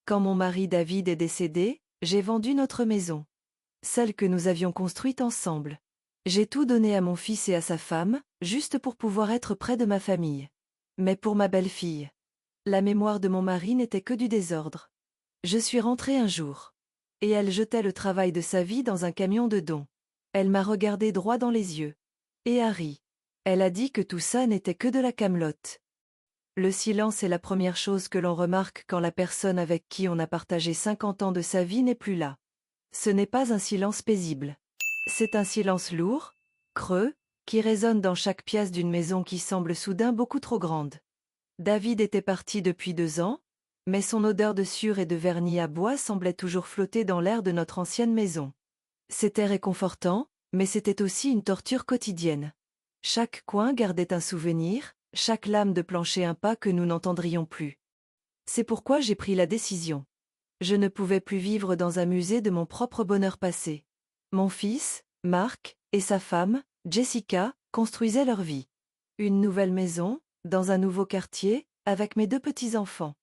Quand mon mari David est décédé, j'ai vendu notre maison. Celle que nous avions construite ensemble. J'ai tout donné à mon fils et à sa femme, juste pour pouvoir être près de ma famille. Mais pour ma belle-fille, la mémoire de mon mari n'était que du désordre. Je suis rentrée un jour. Et elle jetait le travail de sa vie dans un camion de dons. Elle m'a regardé droit dans les yeux. Et a ri. Elle a dit que tout ça n'était que de la camelote. Le silence est la première chose que l'on remarque quand la personne avec qui on a partagé 50 ans de sa vie n'est plus là. Ce n'est pas un silence paisible. C'est un silence lourd, creux, qui résonne dans chaque pièce d'une maison qui semble soudain beaucoup trop grande. David était parti depuis 2 ans, mais son odeur de sueur et de vernis à bois semblait toujours flotter dans l'air de notre ancienne maison. C'était réconfortant, mais c'était aussi une torture quotidienne. Chaque coin gardait un souvenir, chaque lame de plancher un pas que nous n'entendrions plus. C'est pourquoi j'ai pris la décision. Je ne pouvais plus vivre dans un musée de mon propre bonheur passé. Mon fils, Mark, et sa femme, Jessica, construisaient leur vie. Une nouvelle maison, dans un nouveau quartier, avec mes 2 petits-enfants.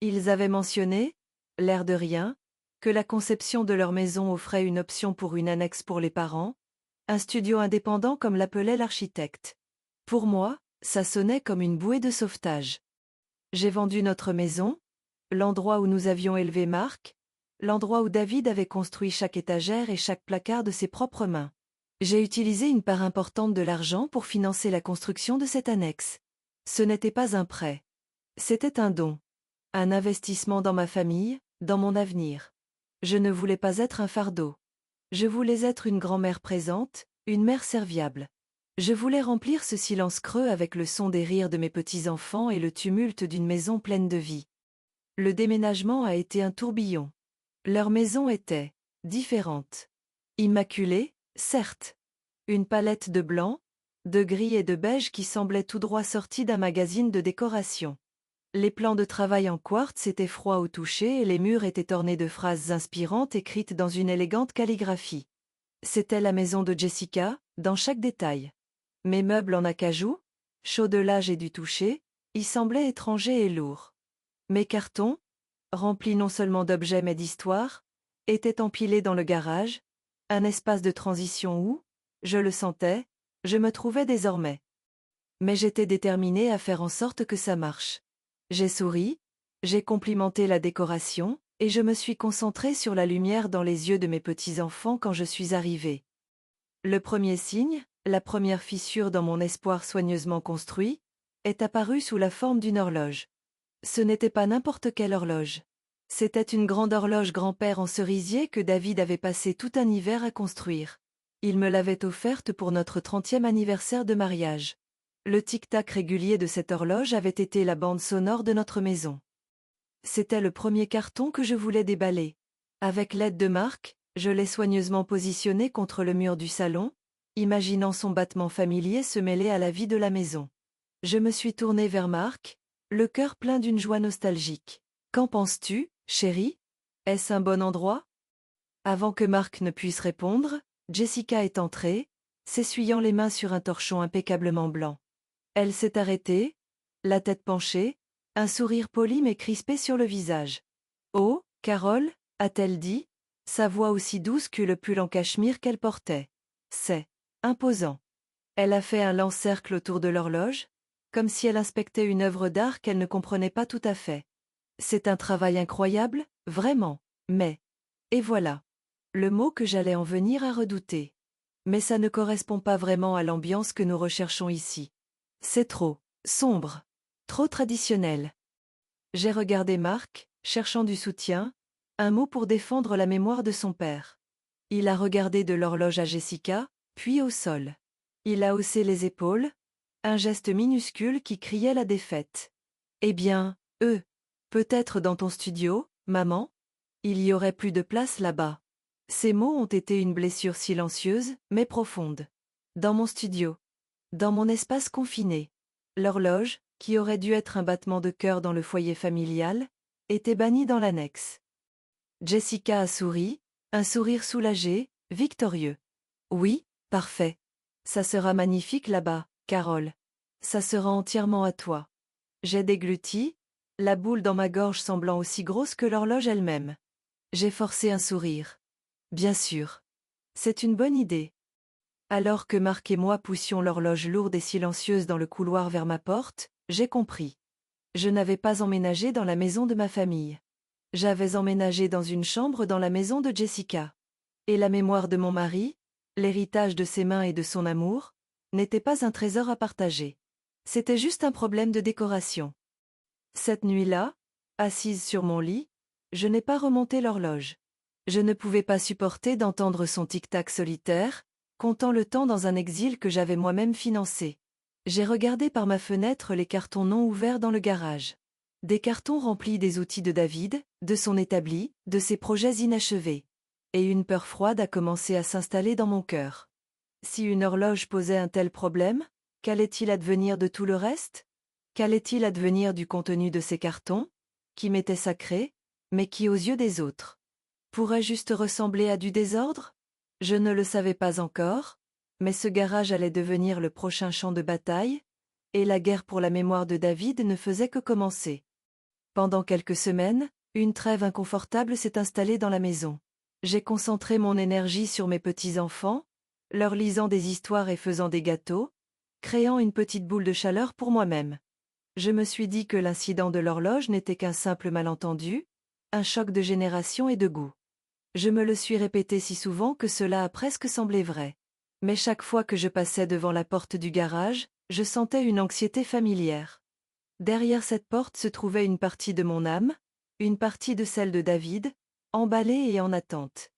Ils avaient mentionné, l'air de rien, que la conception de leur maison offrait une option pour une annexe pour les parents, un studio indépendant comme l'appelait l'architecte. Pour moi, ça sonnait comme une bouée de sauvetage. J'ai vendu notre maison, l'endroit où nous avions élevé Marc, l'endroit où David avait construit chaque étagère et chaque placard de ses propres mains. J'ai utilisé une part importante de l'argent pour financer la construction de cette annexe. Ce n'était pas un prêt. C'était un don. Un investissement dans ma famille, dans mon avenir. Je ne voulais pas être un fardeau. Je voulais être une grand-mère présente, une mère serviable. Je voulais remplir ce silence creux avec le son des rires de mes petits-enfants et le tumulte d'une maison pleine de vie. Le déménagement a été un tourbillon. Leur maison était différente. Immaculée, certes. Une palette de blanc, de gris et de beige qui semblait tout droit sortie d'un magazine de décoration. Les plans de travail en quartz étaient froids au toucher et les murs étaient ornés de phrases inspirantes écrites dans une élégante calligraphie. C'était la maison de Jessica, dans chaque détail. Mes meubles en acajou, chauds de l'âge et du toucher, y semblaient étrangers et lourds. Mes cartons, remplis non seulement d'objets mais d'histoires, étaient empilés dans le garage, un espace de transition où, je le sentais, je me trouvais désormais. Mais j'étais déterminée à faire en sorte que ça marche. J'ai souri, j'ai complimenté la décoration, et je me suis concentrée sur la lumière dans les yeux de mes petits-enfants quand je suis arrivée. Le premier signe, la première fissure dans mon espoir soigneusement construit, est apparu sous la forme d'une horloge. Ce n'était pas n'importe quelle horloge. C'était une grande horloge grand-père en cerisier que David avait passé tout un hiver à construire. Il me l'avait offerte pour notre 30e anniversaire de mariage. Le tic-tac régulier de cette horloge avait été la bande sonore de notre maison. C'était le premier carton que je voulais déballer. Avec l'aide de Marc, je l'ai soigneusement positionné contre le mur du salon, imaginant son battement familier se mêler à la vie de la maison. Je me suis tournée vers Marc, le cœur plein d'une joie nostalgique. Qu'en penses-tu, chérie? Est-ce un bon endroit? Avant que Marc ne puisse répondre, Jessica est entrée, s'essuyant les mains sur un torchon impeccablement blanc. Elle s'est arrêtée, la tête penchée, un sourire poli mais crispé sur le visage. Oh, Carole, a-t-elle dit, sa voix aussi douce que le pull en cachemire qu'elle portait. C'est imposant. Elle a fait un lent cercle autour de l'horloge, comme si elle inspectait une œuvre d'art qu'elle ne comprenait pas tout à fait. C'est un travail incroyable, vraiment, mais... Et voilà. Le mot que j'allais en venir à redouter. Mais ça ne correspond pas vraiment à l'ambiance que nous recherchons ici. C'est trop sombre, trop traditionnel. J'ai regardé Marc, cherchant du soutien, un mot pour défendre la mémoire de son père. Il a regardé de l'horloge à Jessica, puis au sol. Il a haussé les épaules, un geste minuscule qui criait la défaite. Eh bien, peut-être dans ton studio, maman? Il y aurait plus de place là-bas. Ces mots ont été une blessure silencieuse, mais profonde. Dans mon studio. Dans mon espace confiné. L'horloge, qui aurait dû être un battement de cœur dans le foyer familial, était bannie dans l'annexe. Jessica a souri, un sourire soulagé, victorieux. Oui, parfait. Ça sera magnifique là-bas, Carole. Ça sera entièrement à toi. J'ai dégluti, la boule dans ma gorge semblant aussi grosse que l'horloge elle-même. J'ai forcé un sourire. Bien sûr. C'est une bonne idée. Alors que Marc et moi poussions l'horloge lourde et silencieuse dans le couloir vers ma porte, j'ai compris. Je n'avais pas emménagé dans la maison de ma famille. J'avais emménagé dans une chambre dans la maison de Jessica. Et la mémoire de mon mari, l'héritage de ses mains et de son amour, n'était pas un trésor à partager. C'était juste un problème de décoration. Cette nuit-là, assise sur mon lit, je n'ai pas remonté l'horloge. Je ne pouvais pas supporter d'entendre son tic-tac solitaire, comptant le temps dans un exil que j'avais moi-même financé. J'ai regardé par ma fenêtre les cartons non ouverts dans le garage. Des cartons remplis des outils de David, de son établi, de ses projets inachevés. Et une peur froide a commencé à s'installer dans mon cœur. Si une horloge posait un tel problème, qu'allait-il advenir de tout le reste? Qu'allait-il advenir du contenu de ces cartons, qui m'étaient sacrés, mais qui aux yeux des autres pourrait juste ressembler à du désordre? Je ne le savais pas encore, mais ce garage allait devenir le prochain champ de bataille, et la guerre pour la mémoire de David ne faisait que commencer. Pendant quelques semaines, une trêve inconfortable s'est installée dans la maison. J'ai concentré mon énergie sur mes petits-enfants, leur lisant des histoires et faisant des gâteaux, créant une petite boule de chaleur pour moi-même. Je me suis dit que l'incident de l'horloge n'était qu'un simple malentendu, un choc de génération et de goût. Je me le suis répété si souvent que cela a presque semblé vrai. Mais chaque fois que je passais devant la porte du garage, je sentais une anxiété familière. Derrière cette porte se trouvait une partie de mon âme, une partie de celle de David, emballée et en attente.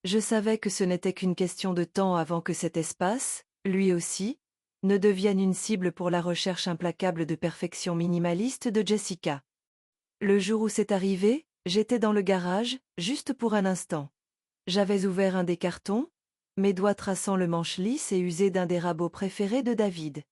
Je savais que ce n'était qu'une question de temps avant que cet espace, lui aussi, ne devienne une cible pour la recherche implacable de perfection minimaliste de Jessica. Le jour où c'est arrivé, j'étais dans le garage, juste pour un instant. J'avais ouvert un des cartons, mes doigts traçant le manche lisse et usé d'un des rabots préférés de David.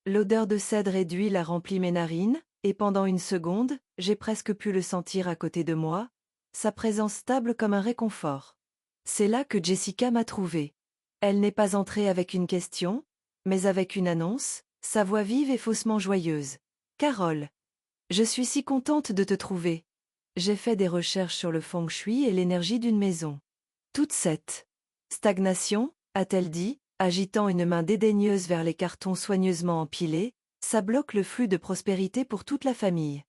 L'odeur de cèdre et d'huile a rempli mes narines, et pendant une seconde, j'ai presque pu le sentir à côté de moi, sa présence stable comme un réconfort. C'est là que Jessica m'a trouvé. Elle n'est pas entrée avec une question, mais avec une annonce, sa voix vive et faussement joyeuse. « Carole, je suis si contente de te trouver. J'ai fait des recherches sur le feng shui et l'énergie d'une maison. Toute cette stagnation, a-t-elle dit, agitant une main dédaigneuse vers les cartons soigneusement empilés, ça bloque le flux de prospérité pour toute la famille.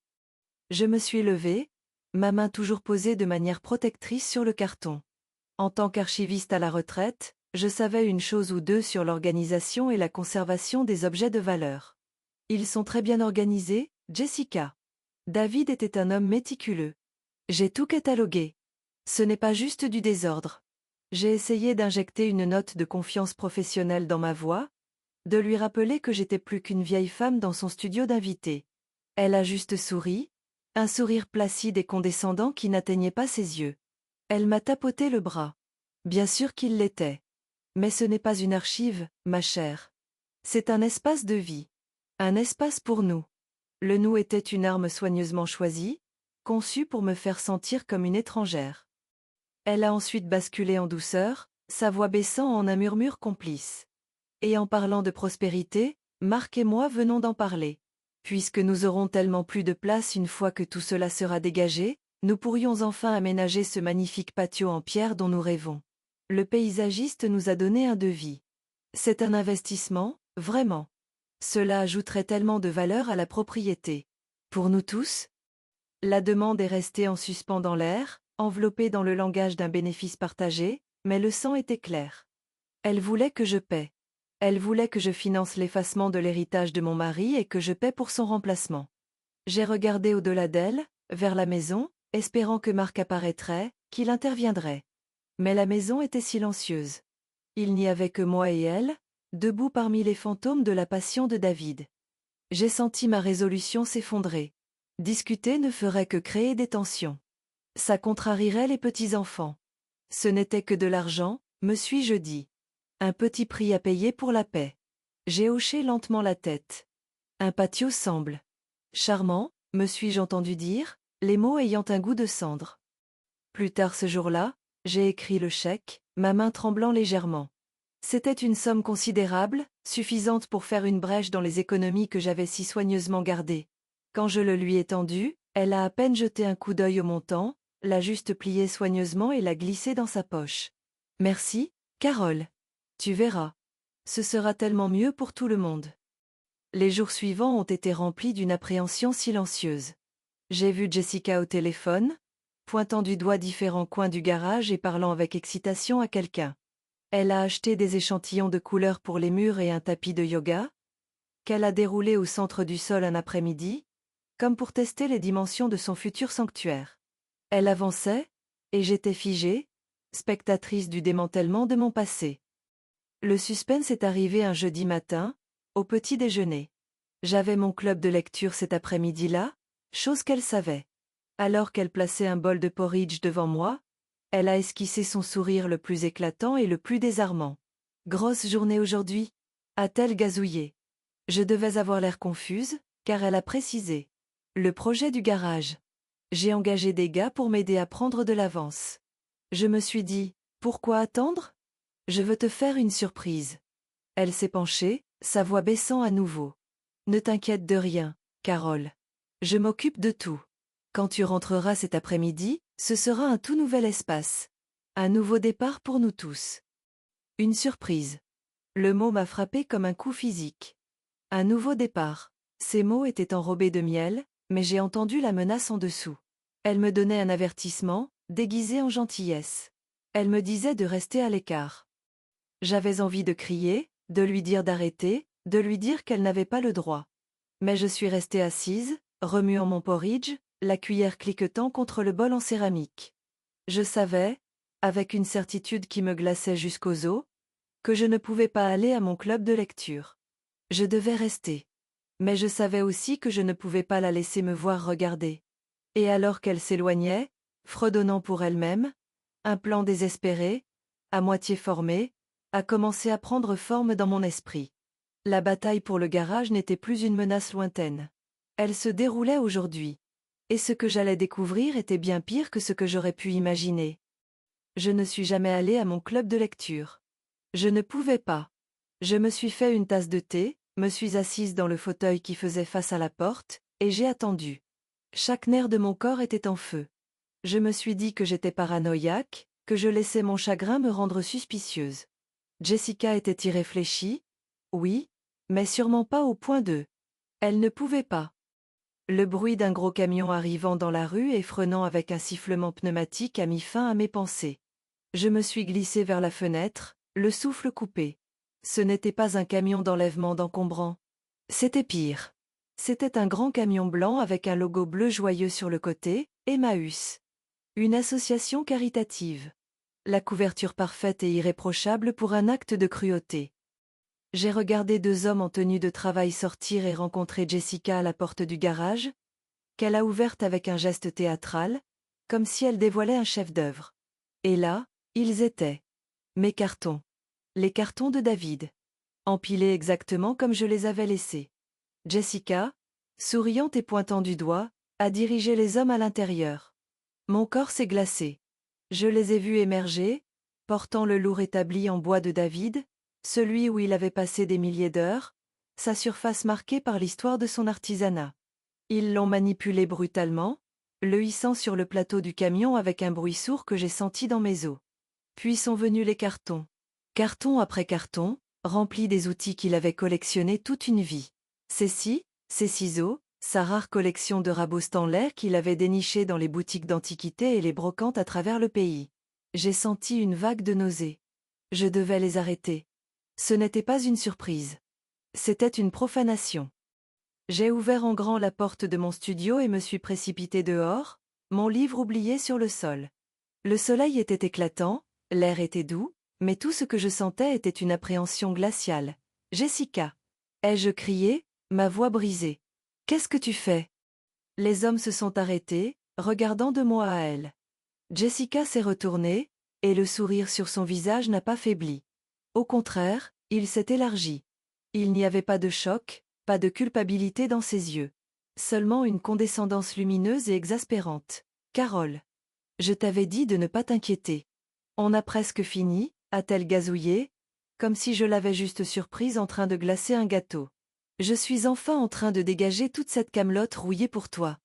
Je me suis levée, ma main toujours posée de manière protectrice sur le carton. En tant qu'archiviste à la retraite, je savais une chose ou deux sur l'organisation et la conservation des objets de valeur. Ils sont très bien organisés, Jessica. David était un homme méticuleux. J'ai tout catalogué. Ce n'est pas juste du désordre. J'ai essayé d'injecter une note de confiance professionnelle dans ma voix, de lui rappeler que j'étais plus qu'une vieille femme dans son studio d'invité. Elle a juste souri, un sourire placide et condescendant qui n'atteignait pas ses yeux. Elle m'a tapoté le bras. Bien sûr qu'il l'était. Mais ce n'est pas une archive, ma chère. C'est un espace de vie. Un espace pour nous. Le nous était une arme soigneusement choisie, conçue pour me faire sentir comme une étrangère. Elle a ensuite basculé en douceur, sa voix baissant en un murmure complice. Et en parlant de prospérité, Marc et moi venons d'en parler. Puisque nous aurons tellement plus de place une fois que tout cela sera dégagé, nous pourrions enfin aménager ce magnifique patio en pierre dont nous rêvons. Le paysagiste nous a donné un devis. C'est un investissement, vraiment. Cela ajouterait tellement de valeur à la propriété. Pour nous tous? La demande est restée en suspens dans l'air, enveloppée dans le langage d'un bénéfice partagé, mais le sang était clair. Elle voulait que je paie. Elle voulait que je finance l'effacement de l'héritage de mon mari et que je paie pour son remplacement. J'ai regardé au-delà d'elle, vers la maison, espérant que Marc apparaîtrait, qu'il interviendrait. Mais la maison était silencieuse. Il n'y avait que moi et elle, debout parmi les fantômes de la passion de David. J'ai senti ma résolution s'effondrer. Discuter ne ferait que créer des tensions. Ça contrarierait les petits-enfants. Ce n'était que de l'argent, me suis-je dit. Un petit prix à payer pour la paix. J'ai hoché lentement la tête. Un patio semble charmant, me suis-je entendu dire, les mots ayant un goût de cendre. Plus tard ce jour-là, j'ai écrit le chèque, ma main tremblant légèrement. C'était une somme considérable, suffisante pour faire une brèche dans les économies que j'avais si soigneusement gardées. Quand je le lui ai tendu, Elle a à peine jeté un coup d'œil au montant, l'a juste plié soigneusement et l'a glissé dans sa poche. Merci, Carole. Tu verras. Ce sera tellement mieux pour tout le monde. Les jours suivants ont été remplis d'une appréhension silencieuse. J'ai vu Jessica au téléphone, pointant du doigt différents coins du garage et parlant avec excitation à quelqu'un. Elle a acheté des échantillons de couleurs pour les murs et un tapis de yoga, qu'elle a déroulé au centre du sol un après-midi, comme pour tester les dimensions de son futur sanctuaire. Elle avançait, et j'étais figée, spectatrice du démantèlement de mon passé. Le suspense est arrivé un jeudi matin, au petit déjeuner. J'avais mon club de lecture cet après-midi-là, chose qu'elle savait. Alors qu'elle plaçait un bol de porridge devant moi, elle a esquissé son sourire le plus éclatant et le plus désarmant. Grosse journée aujourd'hui, a-t-elle gazouillé. Je devais avoir l'air confuse, car elle a précisé. Le projet du garage. J'ai engagé des gars pour m'aider à prendre de l'avance. Je me suis dit, pourquoi attendre? Je veux te faire une surprise. Elle s'est penchée, sa voix baissant à nouveau. Ne t'inquiète de rien, Carole. Je m'occupe de tout. Quand tu rentreras cet après-midi, ce sera un tout nouvel espace. Un nouveau départ pour nous tous. Une surprise. Le mot m'a frappé comme un coup physique. Un nouveau départ. Ces mots étaient enrobés de miel, mais j'ai entendu la menace en dessous. Elle me donnait un avertissement, déguisé en gentillesse. Elle me disait de rester à l'écart. J'avais envie de crier, de lui dire d'arrêter, de lui dire qu'elle n'avait pas le droit. Mais je suis restée assise, remuant mon porridge, la cuillère cliquetant contre le bol en céramique. Je savais, avec une certitude qui me glaçait jusqu'aux os, que je ne pouvais pas aller à mon club de lecture. Je devais rester. Mais je savais aussi que je ne pouvais pas la laisser me voir regarder. Et alors qu'elle s'éloignait, fredonnant pour elle-même, un plan désespéré, à moitié formé, a commencé à prendre forme dans mon esprit. La bataille pour le garage n'était plus une menace lointaine. Elle se déroulait aujourd'hui. Et ce que j'allais découvrir était bien pire que ce que j'aurais pu imaginer. Je ne suis jamais allée à mon club de lecture. Je ne pouvais pas. Je me suis fait une tasse de thé, me suis assise dans le fauteuil qui faisait face à la porte, et j'ai attendu. Chaque nerf de mon corps était en feu. Je me suis dit que j'étais paranoïaque, que je laissais mon chagrin me rendre suspicieuse. Jessica était irréfléchie, oui, mais sûrement pas au point de. Elle ne pouvait pas. Le bruit d'un gros camion arrivant dans la rue et freinant avec un sifflement pneumatique a mis fin à mes pensées. Je me suis glissée vers la fenêtre, le souffle coupé. Ce n'était pas un camion d'enlèvement d'encombrants. C'était pire. C'était un grand camion blanc avec un logo bleu joyeux sur le côté, Emmaüs. Une association caritative. La couverture parfaite et irréprochable pour un acte de cruauté. J'ai regardé deux hommes en tenue de travail sortir et rencontrer Jessica à la porte du garage, qu'elle a ouverte avec un geste théâtral, comme si elle dévoilait un chef-d'œuvre. Et là, ils étaient. Mes cartons. Les cartons de David. Empilés exactement comme je les avais laissés. Jessica, souriante et pointant du doigt, a dirigé les hommes à l'intérieur. Mon corps s'est glacé. Je les ai vus émerger, portant le lourd établi en bois de David, celui où il avait passé des milliers d'heures, sa surface marquée par l'histoire de son artisanat. Ils l'ont manipulé brutalement, le hissant sur le plateau du camion avec un bruit sourd que j'ai senti dans mes os. Puis sont venus les cartons. Carton après carton, remplis des outils qu'il avait collectionnés toute une vie. Ses scies, ses ciseaux, sa rare collection de rabots Stanley qu'il avait dénichés dans les boutiques d'antiquités et les brocantes à travers le pays. J'ai senti une vague de nausées. Je devais les arrêter. Ce n'était pas une surprise. C'était une profanation. J'ai ouvert en grand la porte de mon studio et me suis précipitée dehors, mon livre oublié sur le sol. Le soleil était éclatant, l'air était doux, mais tout ce que je sentais était une appréhension glaciale. « Jessica !» ai-je crié, ma voix brisée. « Qu'est-ce que tu fais ?» Les hommes se sont arrêtés, regardant de moi à elle. Jessica s'est retournée, et le sourire sur son visage n'a pas faibli. Au contraire, il s'est élargi. Il n'y avait pas de choc, pas de culpabilité dans ses yeux. Seulement une condescendance lumineuse et exaspérante. « Carole, je t'avais dit de ne pas t'inquiéter. On a presque fini, a-t-elle gazouillé, comme si je l'avais juste surprise en train de glacer un gâteau. Je suis enfin en train de dégager toute cette camelote rouillée pour toi.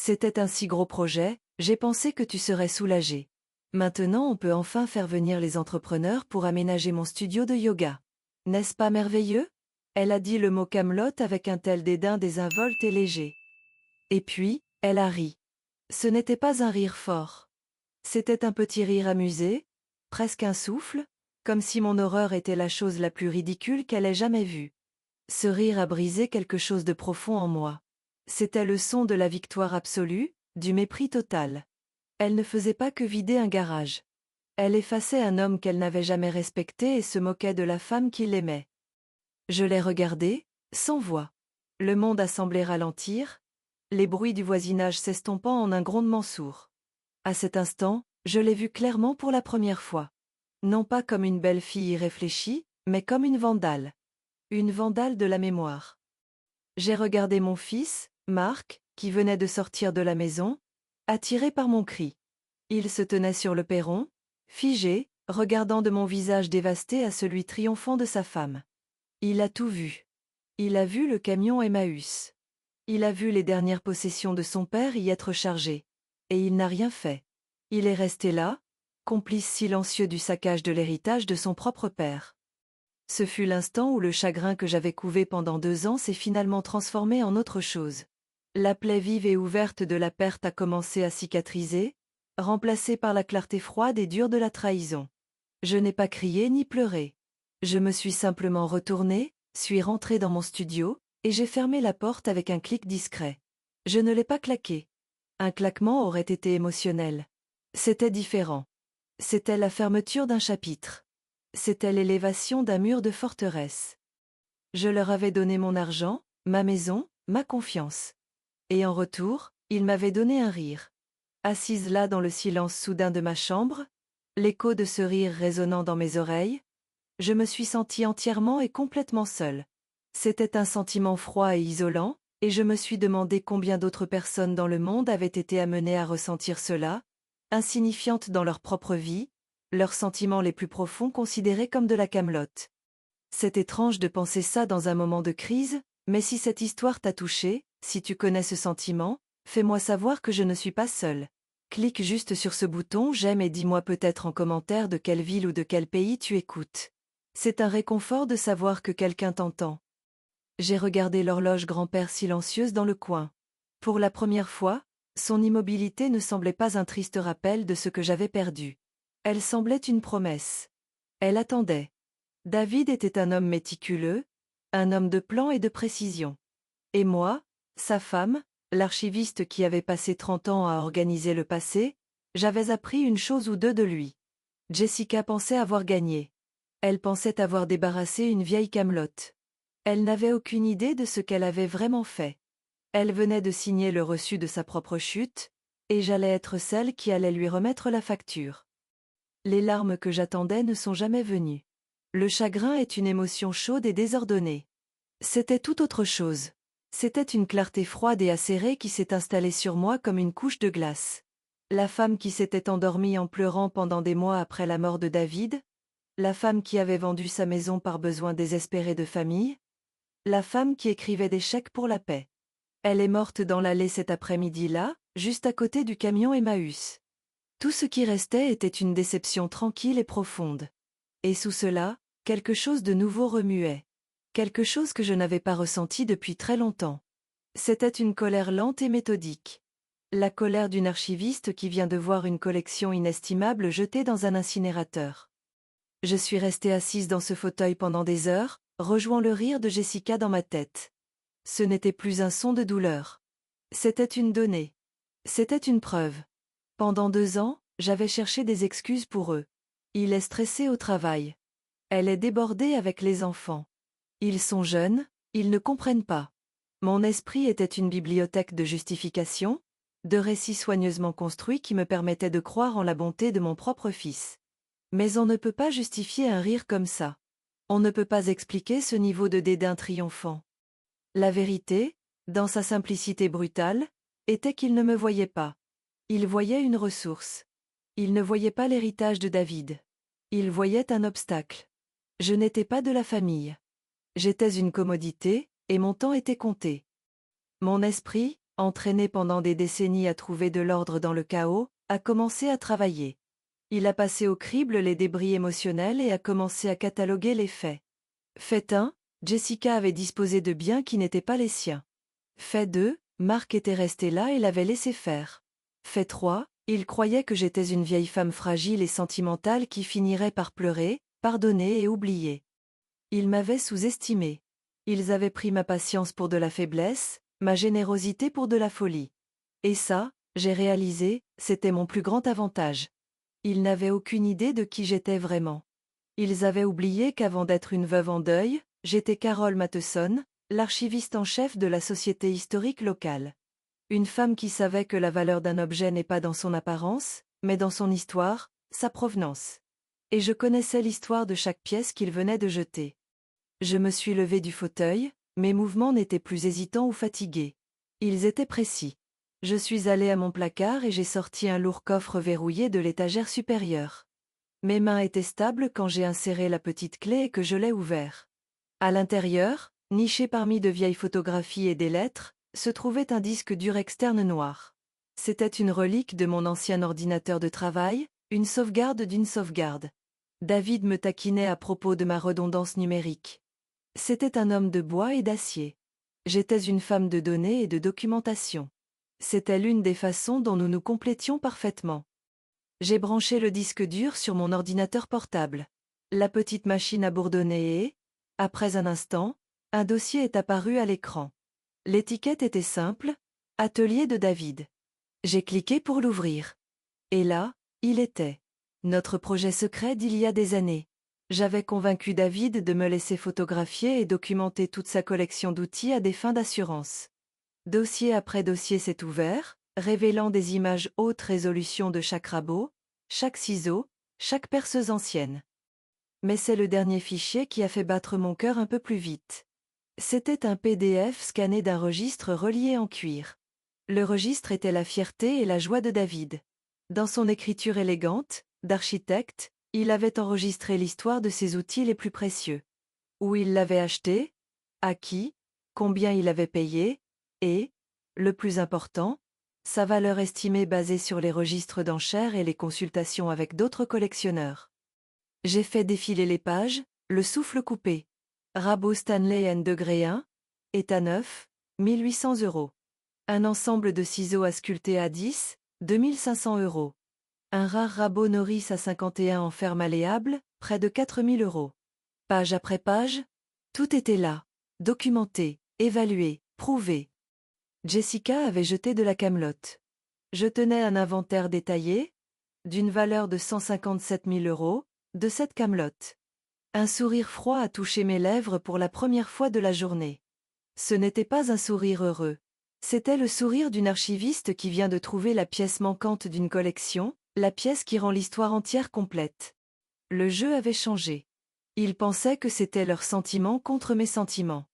C'était un si gros projet, j'ai pensé que tu serais soulagée. Maintenant on peut enfin faire venir les entrepreneurs pour aménager mon studio de yoga. N'est-ce pas merveilleux? Elle a dit le mot Camelot avec un tel dédain désinvolte et léger. Et puis, elle a ri. Ce n'était pas un rire fort. C'était un petit rire amusé, presque un souffle, comme si mon horreur était la chose la plus ridicule qu'elle ait jamais vue. Ce rire a brisé quelque chose de profond en moi. C'était le son de la victoire absolue, du mépris total. Elle ne faisait pas que vider un garage. Elle effaçait un homme qu'elle n'avait jamais respecté et se moquait de la femme qui l'aimait. Je l'ai regardée, sans voix. Le monde a semblé ralentir, les bruits du voisinage s'estompant en un grondement sourd. À cet instant, je l'ai vue clairement pour la première fois. Non pas comme une belle fille irréfléchie, mais comme une vandale. Une vandale de la mémoire. J'ai regardé mon fils, Marc, qui venait de sortir de la maison, attiré par mon cri. Il se tenait sur le perron, figé, regardant de mon visage dévasté à celui triomphant de sa femme. Il a tout vu. Il a vu le camion Emmaüs. Il a vu les dernières possessions de son père y être chargées. Et il n'a rien fait. Il est resté là, complice silencieux du saccage de l'héritage de son propre père. Ce fut l'instant où le chagrin que j'avais couvé pendant 2 ans s'est finalement transformé en autre chose. La plaie vive et ouverte de la perte a commencé à cicatriser, remplacée par la clarté froide et dure de la trahison. Je n'ai pas crié ni pleuré. Je me suis simplement retournée, suis rentrée dans mon studio, et j'ai fermé la porte avec un clic discret. Je ne l'ai pas claqué. Un claquement aurait été émotionnel. C'était différent. C'était la fermeture d'un chapitre. C'était l'élévation d'un mur de forteresse. Je leur avais donné mon argent, ma maison, ma confiance. Et en retour, ils m'avaient donné un rire. Assise là dans le silence soudain de ma chambre, l'écho de ce rire résonnant dans mes oreilles, je me suis sentie entièrement et complètement seule. C'était un sentiment froid et isolant, et je me suis demandé combien d'autres personnes dans le monde avaient été amenées à ressentir cela, insignifiantes dans leur propre vie, leurs sentiments les plus profonds considérés comme de la camelote. C'est étrange de penser ça dans un moment de crise, mais si cette histoire t'a touché, si tu connais ce sentiment, fais-moi savoir que je ne suis pas seule. Clique juste sur ce bouton j'aime et dis-moi peut-être en commentaire de quelle ville ou de quel pays tu écoutes. C'est un réconfort de savoir que quelqu'un t'entend. J'ai regardé l'horloge grand-père silencieuse dans le coin. Pour la première fois, son immobilité ne semblait pas un triste rappel de ce que j'avais perdu. Elle semblait une promesse. Elle attendait. David était un homme méticuleux, un homme de plan et de précision. Et moi, sa femme, l'archiviste qui avait passé 30 ans à organiser le passé, j'avais appris une chose ou deux de lui. Jessica pensait avoir gagné. Elle pensait avoir débarrassé une vieille camelote. Elle n'avait aucune idée de ce qu'elle avait vraiment fait. Elle venait de signer le reçu de sa propre chute, et j'allais être celle qui allait lui remettre la facture. Les larmes que j'attendais ne sont jamais venues. Le chagrin est une émotion chaude et désordonnée. C'était tout autre chose. C'était une clarté froide et acérée qui s'est installée sur moi comme une couche de glace. La femme qui s'était endormie en pleurant pendant des mois après la mort de David, la femme qui avait vendu sa maison par besoin désespéré de famille, la femme qui écrivait des chèques pour la paix. Elle est morte dans l'allée cet après-midi-là, juste à côté du camion Emmaüs. Tout ce qui restait était une déception tranquille et profonde. Et sous cela, quelque chose de nouveau remuait. Quelque chose que je n'avais pas ressenti depuis très longtemps. C'était une colère lente et méthodique. La colère d'une archiviste qui vient de voir une collection inestimable jetée dans un incinérateur. Je suis restée assise dans ce fauteuil pendant des heures, rejoignant le rire de Jessica dans ma tête. Ce n'était plus un son de douleur. C'était une donnée. C'était une preuve. Pendant 2 ans, j'avais cherché des excuses pour eux. Il est stressé au travail. Elle est débordée avec les enfants. Ils sont jeunes, ils ne comprennent pas. Mon esprit était une bibliothèque de justifications, de récits soigneusement construits qui me permettaient de croire en la bonté de mon propre fils. Mais on ne peut pas justifier un rire comme ça. On ne peut pas expliquer ce niveau de dédain triomphant. La vérité, dans sa simplicité brutale, était qu'il ne me voyait pas. Il voyait une ressource. Il ne voyait pas l'héritage de David. Il voyait un obstacle. Je n'étais pas de la famille. J'étais une commodité, et mon temps était compté. Mon esprit, entraîné pendant des décennies à trouver de l'ordre dans le chaos, a commencé à travailler. Il a passé au crible les débris émotionnels et a commencé à cataloguer les faits. Fait 1, Jessica avait disposé de biens qui n'étaient pas les siens. Fait 2, Marc était resté là et l'avait laissé faire. Fait 3, il croyait que j'étais une vieille femme fragile et sentimentale qui finirait par pleurer, pardonner et oublier. Ils m'avaient sous-estimé. Ils avaient pris ma patience pour de la faiblesse, ma générosité pour de la folie. Et ça, j'ai réalisé, c'était mon plus grand avantage. Ils n'avaient aucune idée de qui j'étais vraiment. Ils avaient oublié qu'avant d'être une veuve en deuil, j'étais Carole Matheson, l'archiviste en chef de la Société historique locale. Une femme qui savait que la valeur d'un objet n'est pas dans son apparence, mais dans son histoire, sa provenance. Et je connaissais l'histoire de chaque pièce qu'il venait de jeter. Je me suis levée du fauteuil, mes mouvements n'étaient plus hésitants ou fatigués. Ils étaient précis. Je suis allée à mon placard et j'ai sorti un lourd coffre verrouillé de l'étagère supérieure. Mes mains étaient stables quand j'ai inséré la petite clé et que je l'ai ouvert. À l'intérieur, niché parmi de vieilles photographies et des lettres, se trouvait un disque dur externe noir. C'était une relique de mon ancien ordinateur de travail, une sauvegarde d'une sauvegarde. David me taquinait à propos de ma redondance numérique. C'était un homme de bois et d'acier. J'étais une femme de données et de documentation. C'était l'une des façons dont nous nous complétions parfaitement. J'ai branché le disque dur sur mon ordinateur portable. La petite machine a bourdonné et, après un instant, un dossier est apparu à l'écran. L'étiquette était simple, Atelier de David. J'ai cliqué pour l'ouvrir. Et là, il était. Notre projet secret d'il y a des années. J'avais convaincu David de me laisser photographier et documenter toute sa collection d'outils à des fins d'assurance. Dossier après dossier s'est ouvert, révélant des images haute résolution de chaque rabot, chaque ciseau, chaque perceuse ancienne. Mais c'est le dernier fichier qui a fait battre mon cœur un peu plus vite. C'était un PDF scanné d'un registre relié en cuir. Le registre était la fierté et la joie de David. Dans son écriture élégante, d'architecte, il avait enregistré l'histoire de ses outils les plus précieux. Où il l'avait acheté, à qui, combien il avait payé, et, le plus important, sa valeur estimée basée sur les registres d'enchères et les consultations avec d'autres collectionneurs. J'ai fait défiler les pages, le souffle coupé. Rabot Stanley N degré 1, état neuf, 1800 €. Un ensemble de ciseaux à sculpter à 10, 2500 €. Un rare rabot Norris à 51 en fer malléable, près de 4000 €. Page après page, tout était là, documenté, évalué, prouvé. Jessica avait jeté de la camelote. Je tenais un inventaire détaillé, d'une valeur de 157 000 €, de cette camelote. Un sourire froid a touché mes lèvres pour la première fois de la journée. Ce n'était pas un sourire heureux. C'était le sourire d'une archiviste qui vient de trouver la pièce manquante d'une collection, la pièce qui rend l'histoire entière complète. Le jeu avait changé. Ils pensaient que c'était leurs sentiments contre mes sentiments.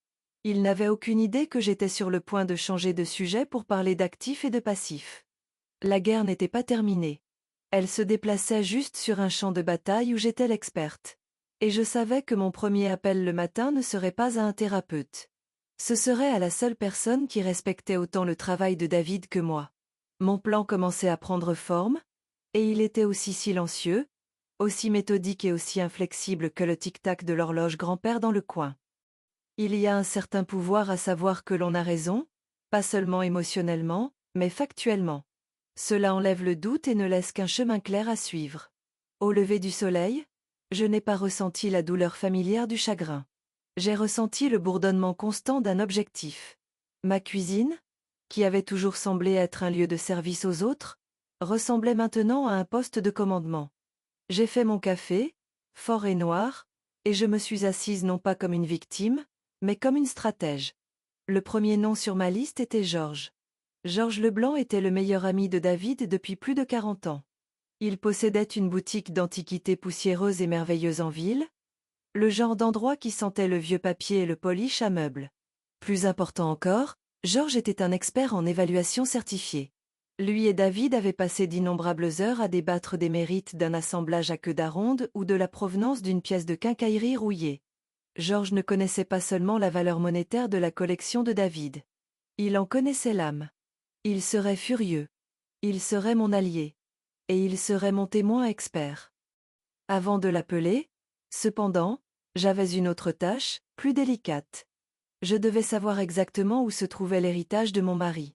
Ils n'avaient aucune idée que j'étais sur le point de changer de sujet pour parler d'actifs et de passifs. La guerre n'était pas terminée. Elle se déplaçait juste sur un champ de bataille où j'étais l'experte. Et je savais que mon premier appel le matin ne serait pas à un thérapeute. Ce serait à la seule personne qui respectait autant le travail de David que moi. Mon plan commençait à prendre forme, et il était aussi silencieux, aussi méthodique et aussi inflexible que le tic-tac de l'horloge grand-père dans le coin. Il y a un certain pouvoir à savoir que l'on a raison, pas seulement émotionnellement, mais factuellement. Cela enlève le doute et ne laisse qu'un chemin clair à suivre. Au lever du soleil, je n'ai pas ressenti la douleur familière du chagrin. J'ai ressenti le bourdonnement constant d'un objectif. Ma cuisine, qui avait toujours semblé être un lieu de service aux autres, ressemblait maintenant à un poste de commandement. J'ai fait mon café, fort et noir, et je me suis assise non pas comme une victime, mais comme une stratège. Le premier nom sur ma liste était Georges. Georges Leblanc était le meilleur ami de David depuis plus de 40 ans. Il possédait une boutique d'antiquités poussiéreuse et merveilleuse en ville, le genre d'endroit qui sentait le vieux papier et le polish à meubles. Plus important encore, Georges était un expert en évaluation certifiée. Lui et David avaient passé d'innombrables heures à débattre des mérites d'un assemblage à queue d'aronde ou de la provenance d'une pièce de quincaillerie rouillée. Georges ne connaissait pas seulement la valeur monétaire de la collection de David. Il en connaissait l'âme. Il serait furieux. Il serait mon allié. Et il serait mon témoin expert. Avant de l'appeler, cependant, j'avais une autre tâche, plus délicate. Je devais savoir exactement où se trouvait l'héritage de mon mari.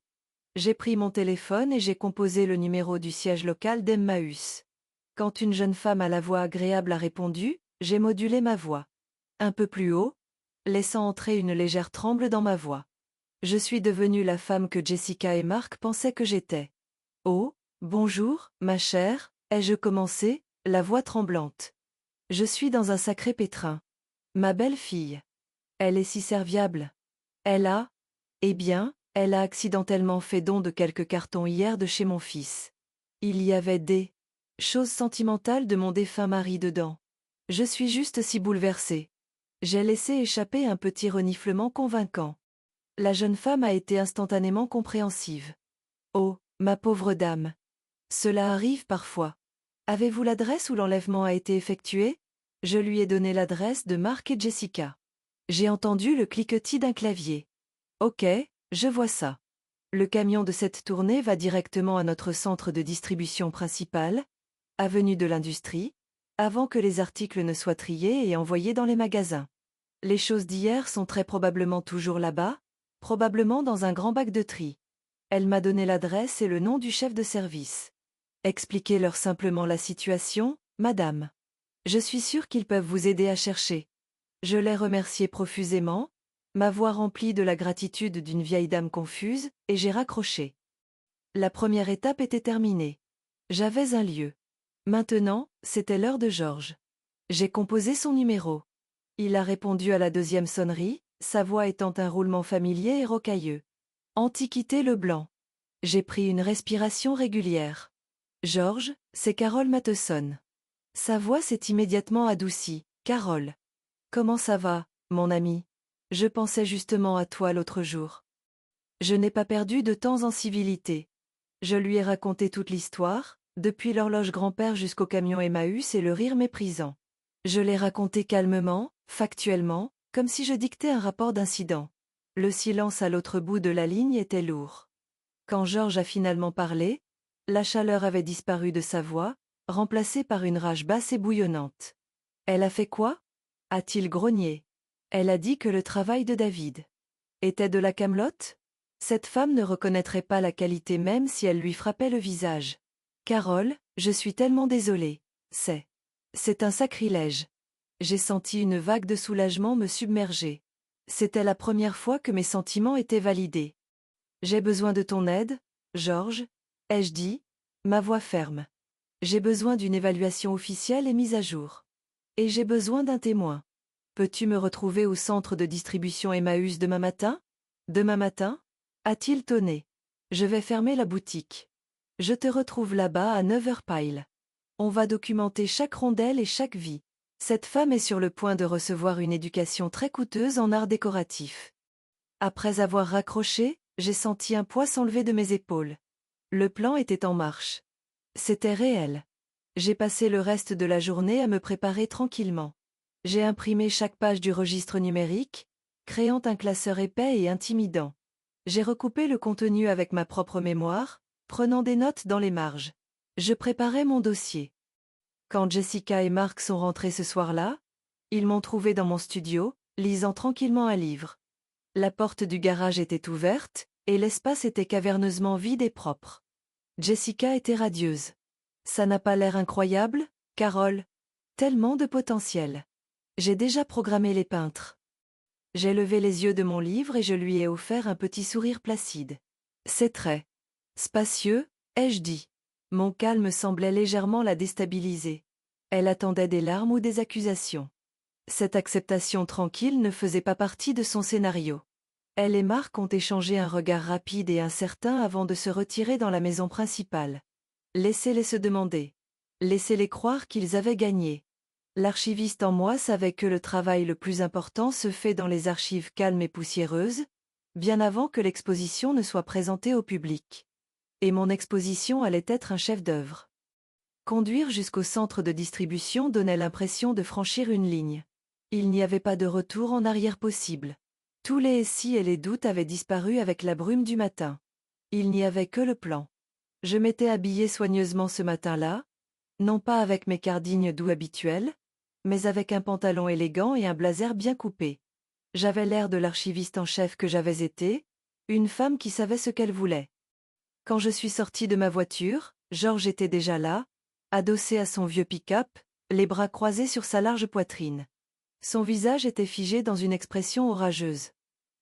J'ai pris mon téléphone et j'ai composé le numéro du siège local d'Emmaüs. Quand une jeune femme à la voix agréable a répondu, j'ai modulé ma voix. Un peu plus haut, laissant entrer une légère tremble dans ma voix. Je suis devenue la femme que Jessica et Mark pensaient que j'étais. Oh, bonjour, ma chère, ai-je commencé, la voix tremblante. Je suis dans un sacré pétrin. Ma belle-fille. Elle est si serviable. Eh bien, elle a accidentellement fait don de quelques cartons hier de chez mon fils. Il y avait des choses sentimentales de mon défunt mari dedans. Je suis juste si bouleversée. J'ai laissé échapper un petit reniflement convaincant. La jeune femme a été instantanément compréhensive. Oh, ma pauvre dame. Cela arrive parfois. Avez-vous l'adresse où l'enlèvement a été effectué? Je lui ai donné l'adresse de Mark et Jessica. J'ai entendu le cliquetis d'un clavier. Ok, je vois ça. Le camion de cette tournée va directement à notre centre de distribution principal, avenue de l'Industrie, avant que les articles ne soient triés et envoyés dans les magasins. Les choses d'hier sont très probablement toujours là-bas, probablement dans un grand bac de tri. Elle m'a donné l'adresse et le nom du chef de service. Expliquez-leur simplement la situation, madame. Je suis sûre qu'ils peuvent vous aider à chercher. Je l'ai remercié profusément, ma voix remplie de la gratitude d'une vieille dame confuse, et j'ai raccroché. La première étape était terminée. J'avais un lieu. Maintenant, c'était l'heure de Georges. J'ai composé son numéro. Il a répondu à la deuxième sonnerie, sa voix étant un roulement familier et rocailleux. Antiquité Leblanc. J'ai pris une respiration régulière. Georges, c'est Carole Matheson. Sa voix s'est immédiatement adoucie. Carole. Comment ça va, mon ami? Je pensais justement à toi l'autre jour. Je n'ai pas perdu de temps en civilité. Je lui ai raconté toute l'histoire, depuis l'horloge grand-père jusqu'au camion Emmaüs et le rire méprisant. Je l'ai raconté calmement, factuellement, comme si je dictais un rapport d'incident. Le silence à l'autre bout de la ligne était lourd. Quand Georges a finalement parlé, la chaleur avait disparu de sa voix, remplacée par une rage basse et bouillonnante. Elle a fait quoi? A-t-il grogné. Elle a dit que le travail de David était de la camelote? Cette femme ne reconnaîtrait pas la qualité même si elle lui frappait le visage. Carole, je suis tellement désolée. C'est un sacrilège. J'ai senti une vague de soulagement me submerger. C'était la première fois que mes sentiments étaient validés. J'ai besoin de ton aide, Georges, ai-je dit, ma voix ferme. J'ai besoin d'une évaluation officielle et mise à jour. Et j'ai besoin d'un témoin. Peux-tu me retrouver au centre de distribution Emmaüs demain matin? Demain matin? A-t-il tonné. Je vais fermer la boutique. Je te retrouve là-bas à 9h pile. On va documenter chaque rondelle et chaque vie. Cette femme est sur le point de recevoir une éducation très coûteuse en art décoratif. Après avoir raccroché, j'ai senti un poids s'enlever de mes épaules. Le plan était en marche. C'était réel. J'ai passé le reste de la journée à me préparer tranquillement. J'ai imprimé chaque page du registre numérique, créant un classeur épais et intimidant. J'ai recoupé le contenu avec ma propre mémoire, prenant des notes dans les marges. Je préparais mon dossier. Quand Jessica et Mark sont rentrés ce soir-là, ils m'ont trouvé dans mon studio, lisant tranquillement un livre. La porte du garage était ouverte, et l'espace était caverneusement vide et propre. Jessica était radieuse. Ça n'a pas l'air incroyable, Carole? Tellement de potentiel. J'ai déjà programmé les peintres. J'ai levé les yeux de mon livre et je lui ai offert un petit sourire placide. C'est très spacieux, ai-je dit. Mon calme semblait légèrement la déstabiliser. Elle attendait des larmes ou des accusations. Cette acceptation tranquille ne faisait pas partie de son scénario. Elle et Marc ont échangé un regard rapide et incertain avant de se retirer dans la maison principale. Laissez-les se demander. Laissez-les croire qu'ils avaient gagné. L'archiviste en moi savait que le travail le plus important se fait dans les archives calmes et poussiéreuses, bien avant que l'exposition ne soit présentée au public. Et mon exposition allait être un chef-d'œuvre. Conduire jusqu'au centre de distribution donnait l'impression de franchir une ligne. Il n'y avait pas de retour en arrière possible. Tous les si et les doutes avaient disparu avec la brume du matin. Il n'y avait que le plan. Je m'étais habillée soigneusement ce matin-là, non pas avec mes cardignes doux habituels, mais avec un pantalon élégant et un blazer bien coupé. J'avais l'air de l'archiviste en chef que j'avais été, une femme qui savait ce qu'elle voulait. Quand je suis sortie de ma voiture, Georges était déjà là, adossé à son vieux pick-up, les bras croisés sur sa large poitrine. Son visage était figé dans une expression orageuse.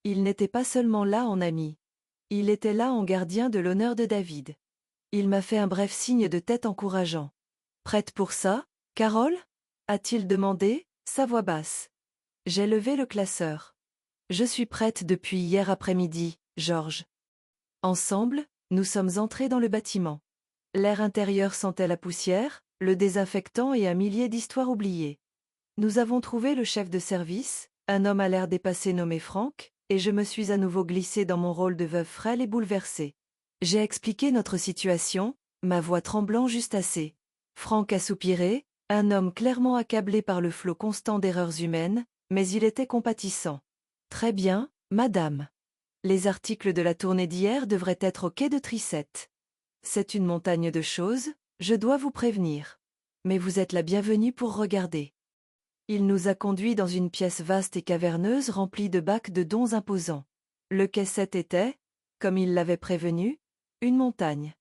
Il n'était pas seulement là en ami. Il était là en gardien de l'honneur de David. Il m'a fait un bref signe de tête encourageant. « Prête pour ça, Carole ?» a-t-il demandé, sa voix basse. J'ai levé le classeur. Je suis prête depuis hier après-midi, Georges. Ensemble, nous sommes entrés dans le bâtiment. L'air intérieur sentait la poussière, le désinfectant et un millier d'histoires oubliées. Nous avons trouvé le chef de service, un homme à l'air dépassé nommé Franck, et je me suis à nouveau glissée dans mon rôle de veuve frêle et bouleversée. J'ai expliqué notre situation, ma voix tremblant juste assez. Franck a soupiré, un homme clairement accablé par le flot constant d'erreurs humaines, mais il était compatissant. Très bien, madame. Les articles de la tournée d'hier devraient être au quai de Tricette. C'est une montagne de choses, je dois vous prévenir. Mais vous êtes la bienvenue pour regarder. Il nous a conduits dans une pièce vaste et caverneuse remplie de bacs de dons imposants. Le quai 7 était, comme il l'avait prévenu, une montagne.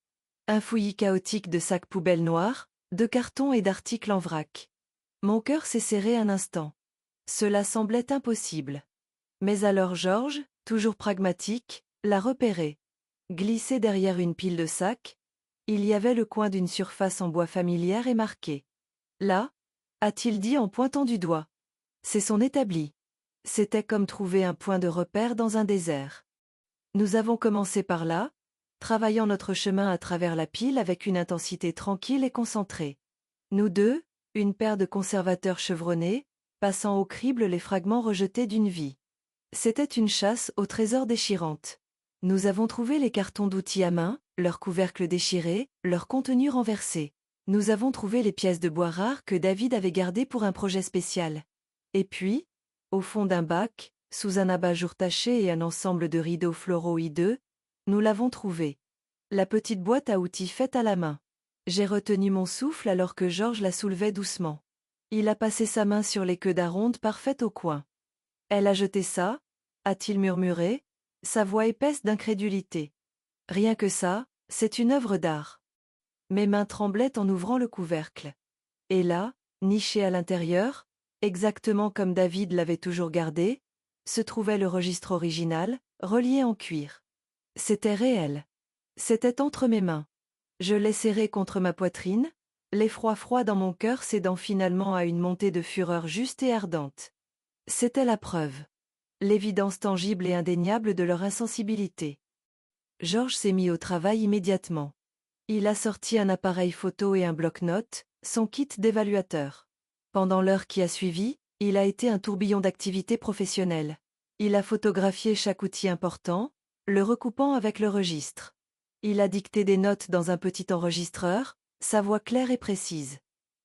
Un fouillis chaotique de sacs poubelles noirs, de cartons et d'articles en vrac. Mon cœur s'est serré un instant. Cela semblait impossible. Mais alors Georges, toujours pragmatique, l'a repéré. Glissé derrière une pile de sacs, il y avait le coin d'une surface en bois familière et marquée. Là, a-t-il dit en pointant du doigt. C'est son établi. C'était comme trouver un point de repère dans un désert. Nous avons commencé par là, travaillant notre chemin à travers la pile avec une intensité tranquille et concentrée. Nous deux, une paire de conservateurs chevronnés, passant au crible les fragments rejetés d'une vie. C'était une chasse au trésor déchirante. Nous avons trouvé les cartons d'outils à main, leurs couvercles déchirés, leur contenu renversé. Nous avons trouvé les pièces de bois rares que David avait gardées pour un projet spécial. Et puis, au fond d'un bac, sous un abat-jour taché et un ensemble de rideaux floraux hideux, nous l'avons trouvé. La petite boîte à outils faite à la main. J'ai retenu mon souffle alors que Georges la soulevait doucement. Il a passé sa main sur les queues d'aronde parfaites au coin. Elle a jeté ça, a-t-il murmuré, sa voix épaisse d'incrédulité. Rien que ça, c'est une œuvre d'art. Mes mains tremblaient en ouvrant le couvercle. Et là, niché à l'intérieur, exactement comme David l'avait toujours gardé, se trouvait le registre original, relié en cuir. C'était réel. C'était entre mes mains. Je l'ai serré contre ma poitrine, l'effroi froid dans mon cœur cédant finalement à une montée de fureur juste et ardente. C'était la preuve. L'évidence tangible et indéniable de leur insensibilité. Georges s'est mis au travail immédiatement. Il a sorti un appareil photo et un bloc-notes, son kit d'évaluateur. Pendant l'heure qui a suivi, il a été un tourbillon d'activités professionnelles. Il a photographié chaque outil important, le recoupant avec le registre. Il a dicté des notes dans un petit enregistreur, sa voix claire et précise.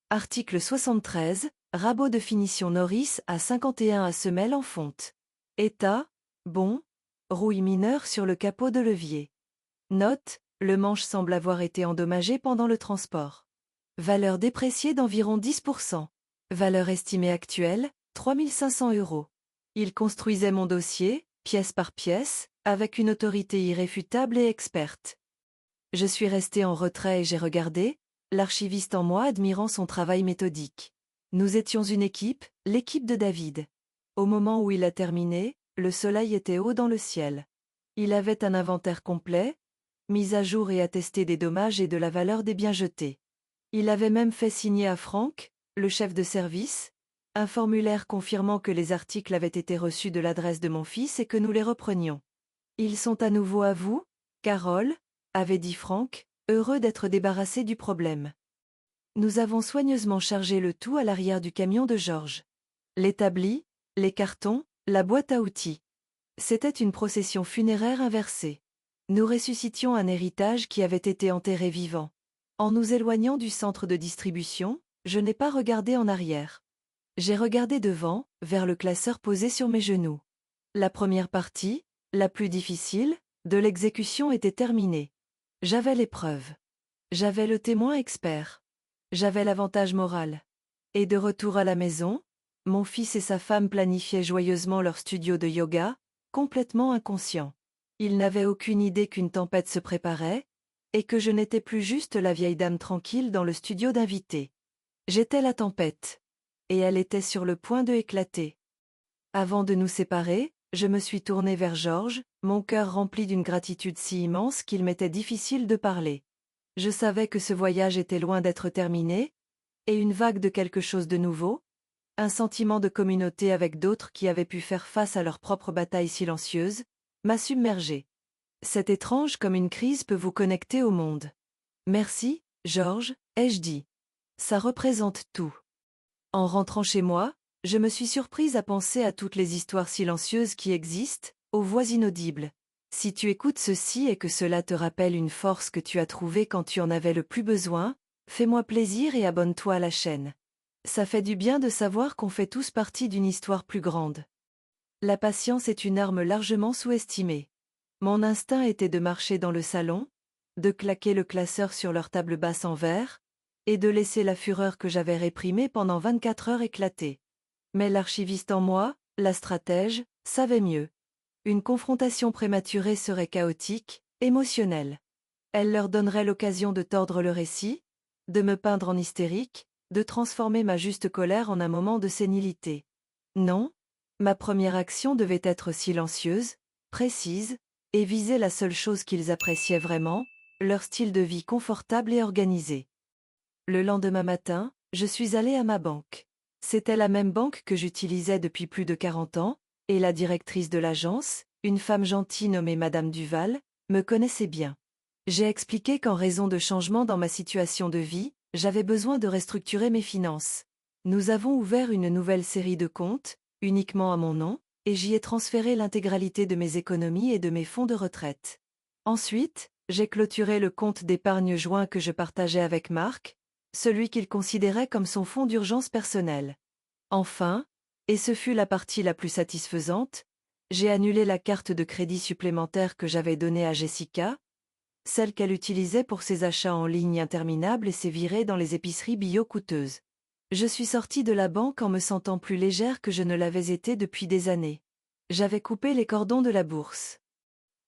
Article 73, rabot de finition Norris à 51 à semelle en fonte. État, bon, rouille mineure sur le capot de levier. Note, le manche semble avoir été endommagé pendant le transport. Valeur dépréciée d'environ 10%. Valeur estimée actuelle, 3 500 €. Il construisait mon dossier, pièce par pièce, avec une autorité irréfutable et experte. Je suis restée en retrait et j'ai regardé, l'archiviste en moi admirant son travail méthodique. Nous étions une équipe, l'équipe de David. Au moment où il a terminé, le soleil était haut dans le ciel. Il avait un inventaire complet, mis à jour et attesté des dommages et de la valeur des biens jetés. Il avait même fait signer à Franck, le chef de service, un formulaire confirmant que les articles avaient été reçus de l'adresse de mon fils et que nous les reprenions. Ils sont à nouveau à vous, Carole, avait dit Franck, heureux d'être débarrassé du problème. Nous avons soigneusement chargé le tout à l'arrière du camion de Georges. L'établi, les cartons, la boîte à outils. C'était une procession funéraire inversée. Nous ressuscitions un héritage qui avait été enterré vivant. En nous éloignant du centre de distribution, je n'ai pas regardé en arrière. J'ai regardé devant, vers le classeur posé sur mes genoux. La première partie, la plus difficile, de l'exécution était terminée. J'avais les preuves. J'avais le témoin expert. J'avais l'avantage moral. Et de retour à la maison, mon fils et sa femme planifiaient joyeusement leur studio de yoga, complètement inconscients. Ils n'avaient aucune idée qu'une tempête se préparait, et que je n'étais plus juste la vieille dame tranquille dans le studio d'invités. J'étais la tempête. Et elle était sur le point de éclater. Avant de nous séparer, je me suis tournée vers Georges, mon cœur rempli d'une gratitude si immense qu'il m'était difficile de parler. Je savais que ce voyage était loin d'être terminé, et une vague de quelque chose de nouveau, un sentiment de communauté avec d'autres qui avaient pu faire face à leur propre bataille silencieuse, m'a submergée. C'est étrange comme une crise peut vous connecter au monde. Merci, Georges, ai-je dit. Ça représente tout. En rentrant chez moi, je me suis surprise à penser à toutes les histoires silencieuses qui existent, aux voix inaudibles. Si tu écoutes ceci et que cela te rappelle une force que tu as trouvée quand tu en avais le plus besoin, fais-moi plaisir et abonne-toi à la chaîne. Ça fait du bien de savoir qu'on fait tous partie d'une histoire plus grande. La patience est une arme largement sous-estimée. Mon instinct était de marcher dans le salon, de claquer le classeur sur leur table basse en verre, et de laisser la fureur que j'avais réprimée pendant 24 heures éclater. Mais l'archiviste en moi, la stratège, savait mieux. Une confrontation prématurée serait chaotique, émotionnelle. Elle leur donnerait l'occasion de tordre le récit, de me peindre en hystérique, de transformer ma juste colère en un moment de sénilité. Non, ma première action devait être silencieuse, précise, et viser la seule chose qu'ils appréciaient vraiment, leur style de vie confortable et organisé. Le lendemain matin, je suis allée à ma banque. C'était la même banque que j'utilisais depuis plus de 40 ans, et la directrice de l'agence, une femme gentille nommée Madame Duval, me connaissait bien. J'ai expliqué qu'en raison de changements dans ma situation de vie, j'avais besoin de restructurer mes finances. Nous avons ouvert une nouvelle série de comptes, uniquement à mon nom, et j'y ai transféré l'intégralité de mes économies et de mes fonds de retraite. Ensuite, j'ai clôturé le compte d'épargne joint que je partageais avec Marc, celui qu'il considérait comme son fonds d'urgence personnel. Enfin, et ce fut la partie la plus satisfaisante, j'ai annulé la carte de crédit supplémentaire que j'avais donnée à Jessica, celle qu'elle utilisait pour ses achats en ligne interminables et s'est virée dans les épiceries bio coûteuses. Je suis sortie de la banque en me sentant plus légère que je ne l'avais été depuis des années. J'avais coupé les cordons de la bourse.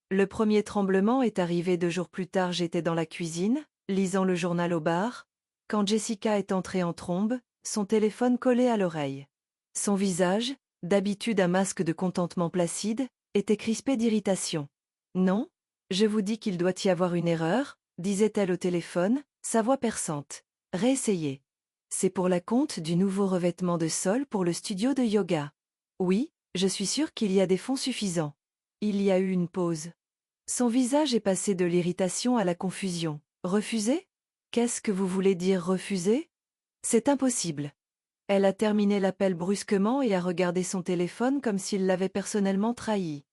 Le premier tremblement est arrivé 2 jours plus tard. J'étais dans la cuisine, lisant le journal au bar, quand Jessica est entrée en trombe, son téléphone collé à l'oreille. Son visage, d'habitude un masque de contentement placide, était crispé d'irritation. Non, je vous dis qu'il doit y avoir une erreur, disait-elle au téléphone, sa voix perçante. Réessayez. C'est pour la compte du nouveau revêtement de sol pour le studio de yoga. Oui, je suis sûre qu'il y a des fonds suffisants. Il y a eu une pause. Son visage est passé de l'irritation à la confusion. Refuser? Qu'est-ce que vous voulez dire refuser? C'est impossible. Elle a terminé l'appel brusquement et a regardé son téléphone comme s'il l'avait personnellement trahi.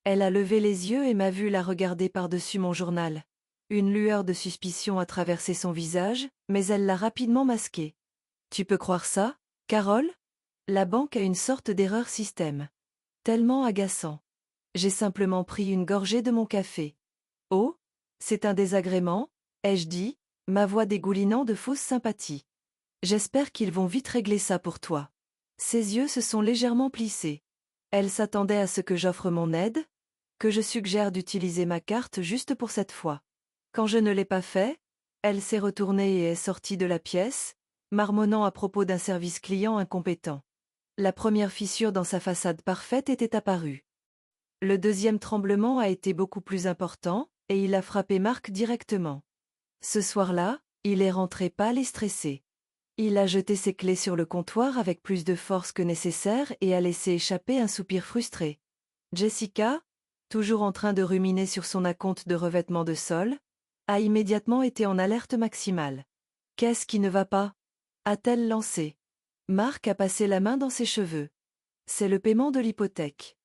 Elle a levé les yeux et m'a vu la regarder par-dessus mon journal. Une lueur de suspicion a traversé son visage, mais elle l'a rapidement masqué. Tu peux croire ça, Carole? La banque a une sorte d'erreur système. Tellement agaçant. J'ai simplement pris une gorgée de mon café. Oh, c'est un désagrément, ai-je dit, ma voix dégoulinant de fausse sympathie. J'espère qu'ils vont vite régler ça pour toi. Ses yeux se sont légèrement plissés. Elle s'attendait à ce que j'offre mon aide, que je suggère d'utiliser ma carte juste pour cette fois. Quand je ne l'ai pas fait, elle s'est retournée et est sortie de la pièce, marmonnant à propos d'un service client incompétent. La première fissure dans sa façade parfaite était apparue. Le deuxième tremblement a été beaucoup plus important, et il a frappé Marc directement. Ce soir-là, il est rentré pâle et stressé. Il a jeté ses clés sur le comptoir avec plus de force que nécessaire et a laissé échapper un soupir frustré. Jessica, toujours en train de ruminer sur son acompte de revêtement de sol, a immédiatement été en alerte maximale. Qu'est-ce qui ne va pas? A-t-elle lancé. Marc a passé la main dans ses cheveux. C'est le paiement de l'hypothèque.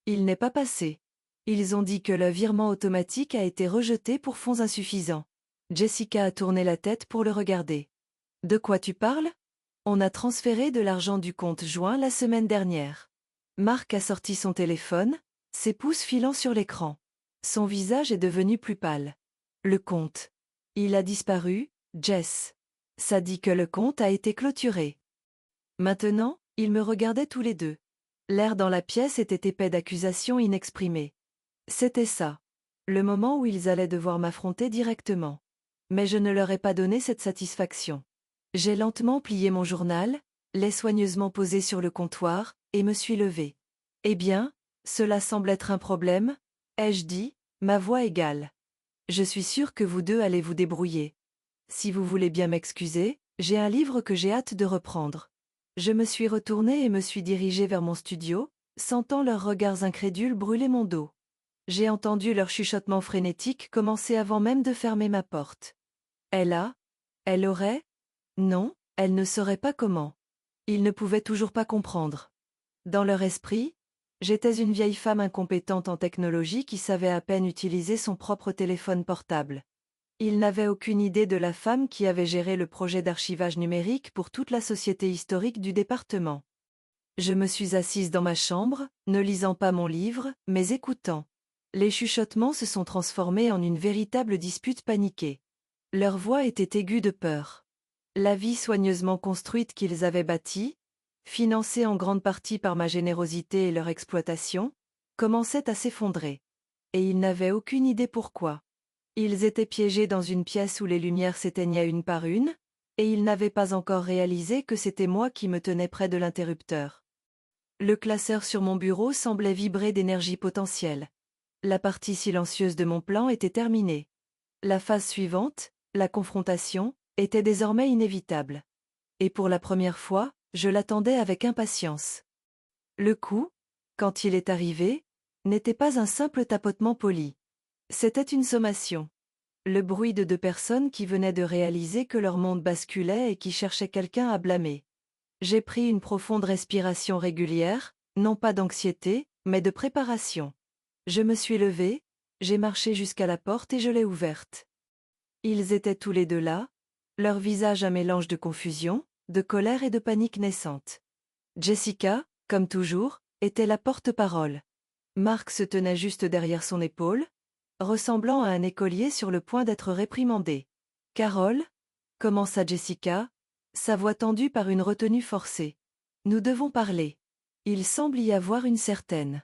Il n'est pas passé. Ils ont dit que le virement automatique a été rejeté pour fonds insuffisants. Jessica a tourné la tête pour le regarder. De quoi tu parles? On a transféré de l'argent du compte joint la semaine dernière. Marc a sorti son téléphone, ses pouces filant sur l'écran. Son visage est devenu plus pâle. Le compte. Il a disparu, Jess. Ça dit que le compte a été clôturé. Maintenant, ils me regardaient tous les deux. L'air dans la pièce était épais d'accusations inexprimées. C'était ça. Le moment où ils allaient devoir m'affronter directement. Mais je ne leur ai pas donné cette satisfaction. J'ai lentement plié mon journal, l'ai soigneusement posé sur le comptoir, et me suis levée. Eh bien, cela semble être un problème, ai-je dit, ma voix égale. Je suis sûre que vous deux allez vous débrouiller. Si vous voulez bien m'excuser, j'ai un livre que j'ai hâte de reprendre. Je me suis retournée et me suis dirigée vers mon studio, sentant leurs regards incrédules brûler mon dos. J'ai entendu leur chuchotement frénétique commencer avant même de fermer ma porte. Elle aurait? Non, elle ne saurait pas comment. Ils ne pouvaient toujours pas comprendre. Dans leur esprit, j'étais une vieille femme incompétente en technologie qui savait à peine utiliser son propre téléphone portable. Ils n'avaient aucune idée de la femme qui avait géré le projet d'archivage numérique pour toute la société historique du département. Je me suis assise dans ma chambre, ne lisant pas mon livre, mais écoutant. Les chuchotements se sont transformés en une véritable dispute paniquée. Leur voix était aiguë de peur. La vie soigneusement construite qu'ils avaient bâtie, financée en grande partie par ma générosité et leur exploitation, commençait à s'effondrer. Et ils n'avaient aucune idée pourquoi. Ils étaient piégés dans une pièce où les lumières s'éteignaient une par une, et ils n'avaient pas encore réalisé que c'était moi qui me tenais près de l'interrupteur. Le classeur sur mon bureau semblait vibrer d'énergie potentielle. La partie silencieuse de mon plan était terminée. La phase suivante, la confrontation, était désormais inévitable. Et pour la première fois, je l'attendais avec impatience. Le coup, quand il est arrivé, n'était pas un simple tapotement poli. C'était une sommation. Le bruit de deux personnes qui venaient de réaliser que leur monde basculait et qui cherchaient quelqu'un à blâmer. J'ai pris une profonde respiration régulière, non pas d'anxiété, mais de préparation. Je me suis levée, j'ai marché jusqu'à la porte et je l'ai ouverte. Ils étaient tous les deux là, leur visage un mélange de confusion, de colère et de panique naissante. Jessica, comme toujours, était la porte-parole. Marc se tenait juste derrière son épaule, ressemblant à un écolier sur le point d'être réprimandé. « Carole » commença Jessica, sa voix tendue par une retenue forcée. « Nous devons parler. Il semble y avoir une certaine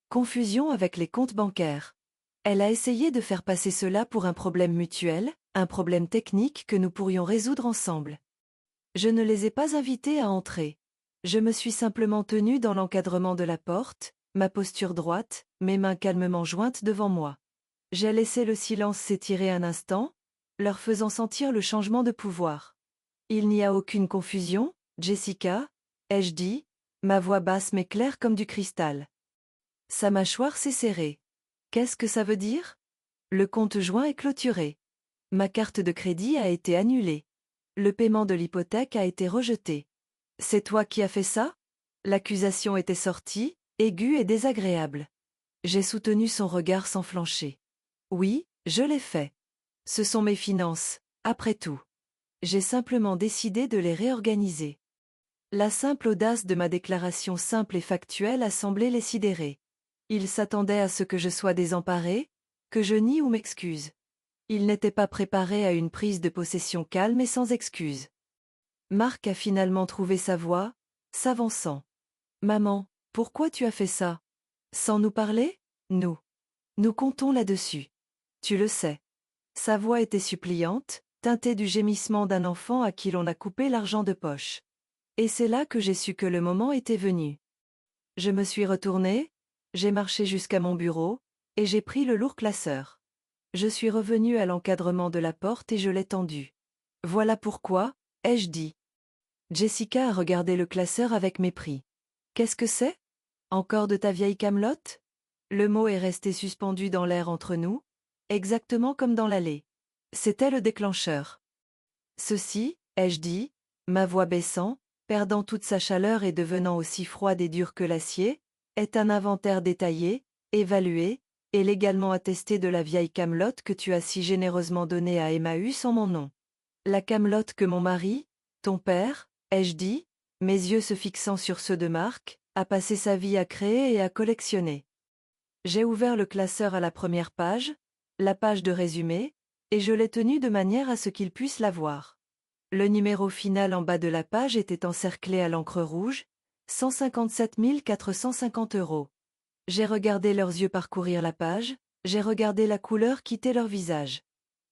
confusion avec les comptes bancaires. » Elle a essayé de faire passer cela pour un problème mutuel, un problème technique que nous pourrions résoudre ensemble. Je ne les ai pas invités à entrer. Je me suis simplement tenue dans l'encadrement de la porte, ma posture droite, mes mains calmement jointes devant moi. J'ai laissé le silence s'étirer un instant, leur faisant sentir le changement de pouvoir. Il n'y a aucune confusion, Jessica, ai-je dit, ma voix basse mais claire comme du cristal. Sa mâchoire s'est serrée. Qu'est-ce que ça veut dire? Le compte joint est clôturé. Ma carte de crédit a été annulée. Le paiement de l'hypothèque a été rejeté. C'est toi qui as fait ça? L'accusation était sortie, aiguë et désagréable. J'ai soutenu son regard sans flancher. Oui, je l'ai fait. Ce sont mes finances, après tout. J'ai simplement décidé de les réorganiser. La simple audace de ma déclaration simple et factuelle a semblé les sidérer. Ils s'attendaient à ce que je sois désemparée, que je nie ou m'excuse. Ils n'étaient pas préparés à une prise de possession calme et sans excuse. Marc a finalement trouvé sa voie, s'avançant. « Maman, pourquoi tu as fait ça? Sans nous parler? Nous. Nous comptons là-dessus. Tu le sais. » Sa voix était suppliante, teintée du gémissement d'un enfant à qui l'on a coupé l'argent de poche. Et c'est là que j'ai su que le moment était venu. Je me suis retournée, j'ai marché jusqu'à mon bureau, et j'ai pris le lourd classeur. Je suis revenue à l'encadrement de la porte et je l'ai tendu. « Voilà pourquoi, ai-je dit. » Jessica a regardé le classeur avec mépris. « Qu'est-ce que c'est? Encore de ta vieille camelote ?» Le mot est resté suspendu dans l'air entre nous, exactement comme dans l'allée. C'était le déclencheur. Ceci, ai-je dit, ma voix baissant, perdant toute sa chaleur et devenant aussi froide et dure que l'acier, est un inventaire détaillé, évalué, et légalement attesté de la vieille camelote que tu as si généreusement donnée à Emmaüs en mon nom. La camelote que mon mari, ton père, ai-je dit, mes yeux se fixant sur ceux de Marc, a passé sa vie à créer et à collectionner. J'ai ouvert le classeur à la première page, la page de résumé, et je l'ai tenu de manière à ce qu'ils puissent la voir. Le numéro final en bas de la page était encerclé à l'encre rouge, 157 450 €. J'ai regardé leurs yeux parcourir la page, j'ai regardé la couleur quitter leur visage.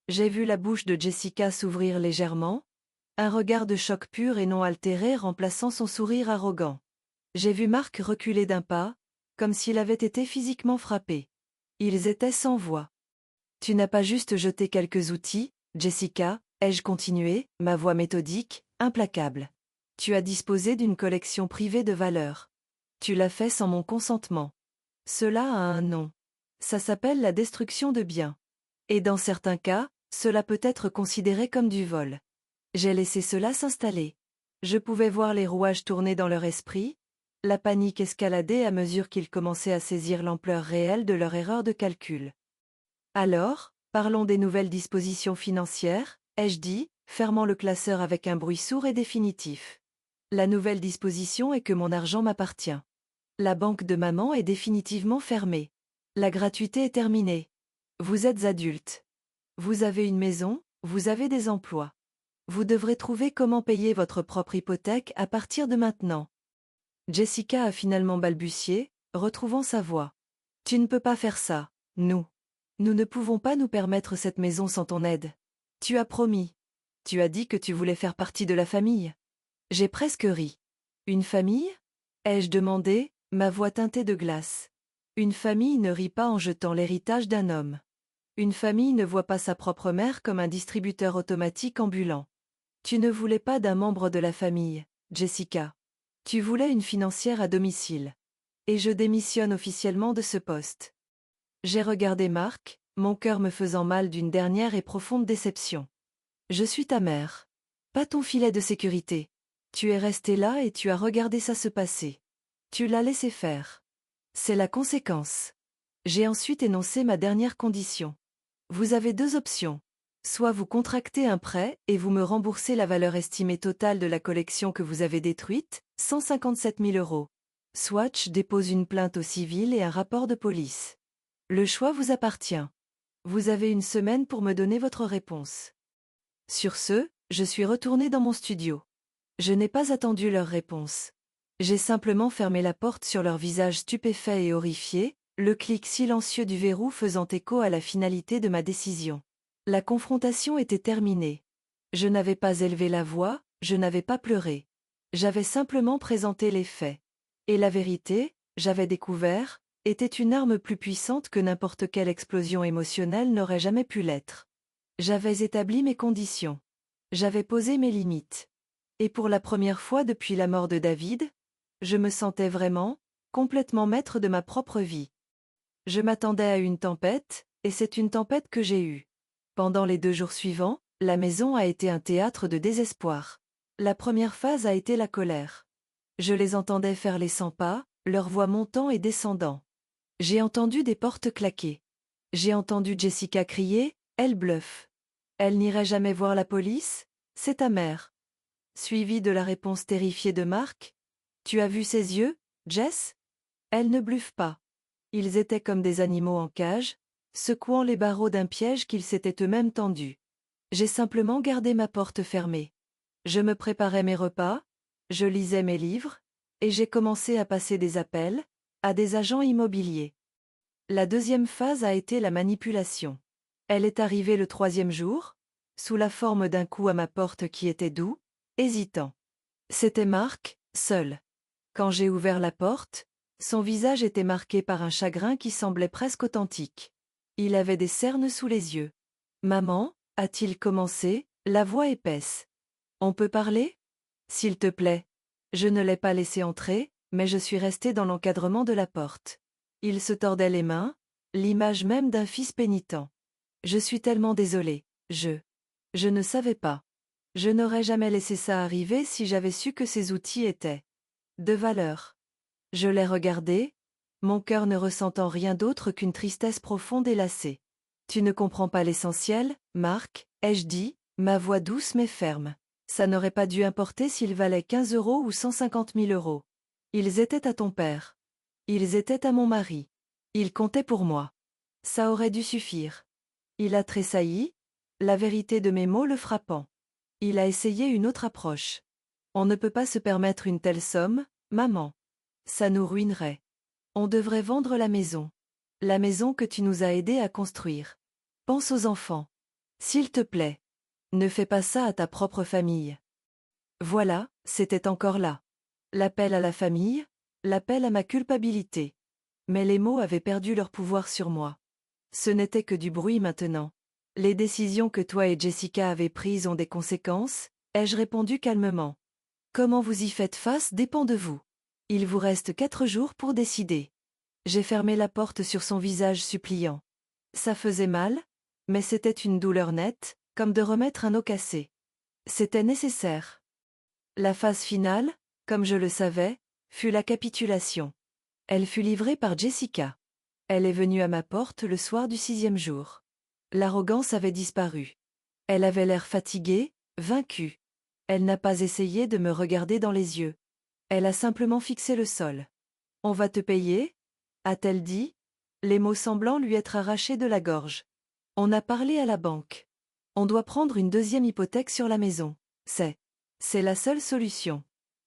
J'ai vu la bouche de Jessica s'ouvrir légèrement, un regard de choc pur et non altéré remplaçant son sourire arrogant. J'ai vu Marc reculer d'un pas, comme s'il avait été physiquement frappé. Ils étaient sans voix. Tu n'as pas juste jeté quelques outils, Jessica, ai-je continué, ma voix méthodique, implacable. Tu as disposé d'une collection privée de valeurs. Tu l'as fait sans mon consentement. Cela a un nom. Ça s'appelle la destruction de biens. Et dans certains cas, cela peut être considéré comme du vol. J'ai laissé cela s'installer. Je pouvais voir les rouages tourner dans leur esprit, la panique escalader à mesure qu'ils commençaient à saisir l'ampleur réelle de leur erreur de calcul. Alors, parlons des nouvelles dispositions financières, ai-je dit, fermant le classeur avec un bruit sourd et définitif. La nouvelle disposition est que mon argent m'appartient. La banque de maman est définitivement fermée. La gratuité est terminée. Vous êtes adulte. Vous avez une maison, vous avez des emplois. Vous devrez trouver comment payer votre propre hypothèque à partir de maintenant. Jessica a finalement balbutié, retrouvant sa voix. Tu ne peux pas faire ça, nous. Nous ne pouvons pas nous permettre cette maison sans ton aide. Tu as promis. Tu as dit que tu voulais faire partie de la famille. J'ai presque ri. Une famille? Ai-je demandé, ma voix teintée de glace. Une famille ne rit pas en jetant l'héritage d'un homme. Une famille ne voit pas sa propre mère comme un distributeur automatique ambulant. Tu ne voulais pas d'un membre de la famille, Jessica. Tu voulais une financière à domicile. Et je démissionne officiellement de ce poste. J'ai regardé Marc, mon cœur me faisant mal d'une dernière et profonde déception. Je suis ta mère. Pas ton filet de sécurité. Tu es resté là et tu as regardé ça se passer. Tu l'as laissé faire. C'est la conséquence. J'ai ensuite énoncé ma dernière condition. Vous avez deux options. Soit vous contractez un prêt et vous me remboursez la valeur estimée totale de la collection que vous avez détruite, 157 000 €. Soit je dépose une plainte au civil et un rapport de police. Le choix vous appartient. Vous avez une semaine pour me donner votre réponse. Sur ce, je suis retournée dans mon studio. Je n'ai pas attendu leur réponse. J'ai simplement fermé la porte sur leur visage stupéfait et horrifié, le clic silencieux du verrou faisant écho à la finalité de ma décision. La confrontation était terminée. Je n'avais pas élevé la voix, je n'avais pas pleuré. J'avais simplement présenté les faits. Et la vérité, j'avais découvert, était une arme plus puissante que n'importe quelle explosion émotionnelle n'aurait jamais pu l'être. J'avais établi mes conditions. J'avais posé mes limites. Et pour la première fois depuis la mort de David, je me sentais vraiment, complètement maître de ma propre vie. Je m'attendais à une tempête, et c'est une tempête que j'ai eue. Pendant les 2 jours suivants, la maison a été un théâtre de désespoir. La première phase a été la colère. Je les entendais faire les 100 pas, leur voix montant et descendant. J'ai entendu des portes claquer. J'ai entendu Jessica crier, « Elle bluffe. Elle n'irait jamais voir la police? C'est ta mère. » Suivi de la réponse terrifiée de Marc, « Tu as vu ses yeux, Jess? Elle ne bluffe pas. » Ils étaient comme des animaux en cage, secouant les barreaux d'un piège qu'ils s'étaient eux-mêmes tendus. J'ai simplement gardé ma porte fermée. Je me préparais mes repas, je lisais mes livres, et j'ai commencé à passer des appels, à des agents immobiliers. La deuxième phase a été la manipulation. Elle est arrivée le 3e jour, sous la forme d'un coup à ma porte qui était doux, hésitant. C'était Marc, seul. Quand j'ai ouvert la porte, son visage était marqué par un chagrin qui semblait presque authentique. Il avait des cernes sous les yeux. « Maman » a-t-il commencé, la voix épaisse. « On peut parler ? S'il te plaît. » Je ne l'ai pas laissé entrer, mais je suis restée dans l'encadrement de la porte. Il se tordait les mains, l'image même d'un fils pénitent. « Je suis tellement désolée, je ne savais pas. Je n'aurais jamais laissé ça arriver si j'avais su que ces outils étaient de valeur. » Je l'ai regardé, mon cœur ne ressentant rien d'autre qu'une tristesse profonde et lassée. « Tu ne comprends pas l'essentiel, Marc, ai-je dit, ma voix douce mais ferme. Ça n'aurait pas dû importer s'ils valaient 15 € ou 150 000 €. Ils étaient à ton père. Ils étaient à mon mari. Il comptait pour moi. Ça aurait dû suffire. Il a tressailli, la vérité de mes mots le frappant. Il a essayé une autre approche. On ne peut pas se permettre une telle somme, maman. Ça nous ruinerait. On devrait vendre la maison. La maison que tu nous as aidés à construire. Pense aux enfants. S'il te plaît. Ne fais pas ça à ta propre famille. Voilà, c'était encore là. L'appel à la famille, l'appel à ma culpabilité. Mais les mots avaient perdu leur pouvoir sur moi. Ce n'était que du bruit maintenant. Les décisions que toi et Jessica avez prises ont des conséquences, ai-je répondu calmement. Comment vous y faites face dépend de vous. Il vous reste 4 jours pour décider. J'ai fermé la porte sur son visage suppliant. Ça faisait mal, mais c'était une douleur nette, comme de remettre un os cassé. C'était nécessaire. La phase finale, comme je le savais, fut la capitulation. Elle fut livrée par Jessica. Elle est venue à ma porte le soir du 6e jour. L'arrogance avait disparu. Elle avait l'air fatiguée, vaincue. Elle n'a pas essayé de me regarder dans les yeux. Elle a simplement fixé le sol. On va te payer, a-t-elle dit, les mots semblant lui être arrachés de la gorge. On a parlé à la banque. On doit prendre une deuxième hypothèque sur la maison. C'est la seule solution.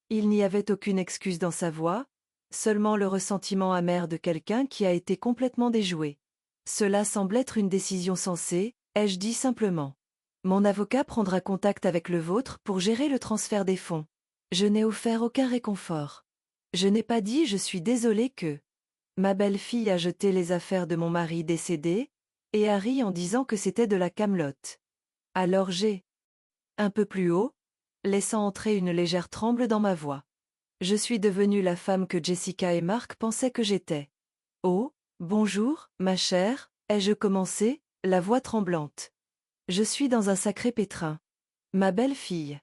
Il n'y avait aucune excuse dans sa voix, seulement le ressentiment amer de quelqu'un qui a été complètement déjoué. Cela semble être une décision sensée, ai-je dit simplement. Mon avocat prendra contact avec le vôtre pour gérer le transfert des fonds. Je n'ai offert aucun réconfort. Je n'ai pas dit je suis désolée que... Ma belle-fille a jeté les affaires de mon mari décédé, et a ri en disant que c'était de la camelote. Alors j'ai... Un peu plus haut, laissant entrer une légère tremble dans ma voix. Je suis devenue la femme que Jessica et Mark pensaient que j'étais. Oh, bonjour, ma chère, ai-je commencé, la voix tremblante. Je suis dans un sacré pétrin. Ma belle-fille.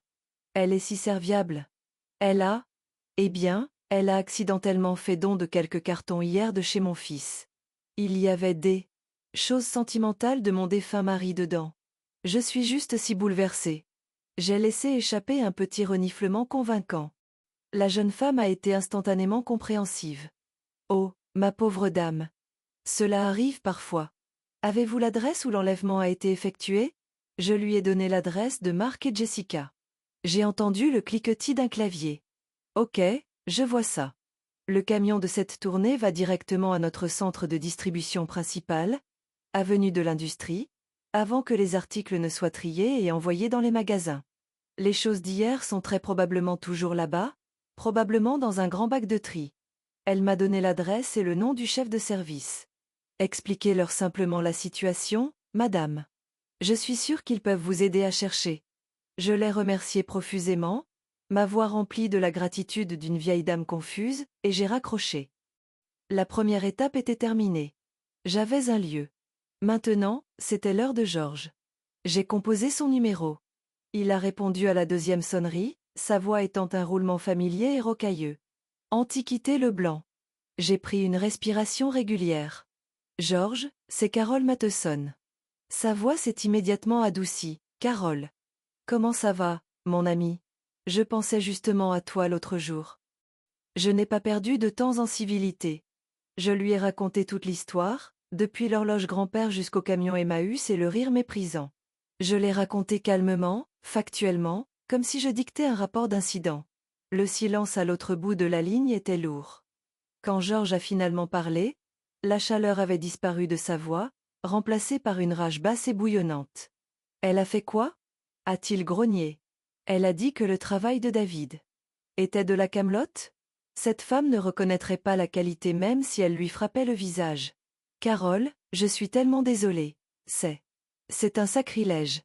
Elle est si serviable. Elle a... Eh bien, elle a accidentellement fait don de quelques cartons hier de chez mon fils. Il y avait des... choses sentimentales de mon défunt mari dedans. Je suis juste si bouleversée. J'ai laissé échapper un petit reniflement convaincant. La jeune femme a été instantanément compréhensive. Oh, ma pauvre dame. Cela arrive parfois. Avez-vous l'adresse où l'enlèvement a été effectué? Je lui ai donné l'adresse de Mark et Jessica. J'ai entendu le cliquetis d'un clavier. Ok, je vois ça. Le camion de cette tournée va directement à notre centre de distribution principal, avenue de l'Industrie, avant que les articles ne soient triés et envoyés dans les magasins. Les choses d'hier sont très probablement toujours là-bas, probablement dans un grand bac de tri. Elle m'a donné l'adresse et le nom du chef de service. Expliquez-leur simplement la situation, madame. Je suis sûre qu'ils peuvent vous aider à chercher. Je l'ai remercié profusément, ma voix remplie de la gratitude d'une vieille dame confuse, et j'ai raccroché. La première étape était terminée. J'avais un lieu. Maintenant, c'était l'heure de Georges. J'ai composé son numéro. Il a répondu à la deuxième sonnerie, sa voix étant un roulement familier et rocailleux. Antiquité Leblanc. J'ai pris une respiration régulière. Georges, c'est Carole Matheson. Sa voix s'est immédiatement adoucie. Carole. Comment ça va, mon ami? Je pensais justement à toi l'autre jour. Je n'ai pas perdu de temps en civilité. Je lui ai raconté toute l'histoire, depuis l'horloge grand-père jusqu'au camion Emmaüs et le rire méprisant. Je l'ai raconté calmement, factuellement, comme si je dictais un rapport d'incident. Le silence à l'autre bout de la ligne était lourd. Quand Georges a finalement parlé, la chaleur avait disparu de sa voix, remplacée par une rage basse et bouillonnante. Elle a fait quoi? A-t-il grogné? Elle a dit que le travail de David était de la camelote? Cette femme ne reconnaîtrait pas la qualité même si elle lui frappait le visage. Carole, je suis tellement désolée. C'est un sacrilège.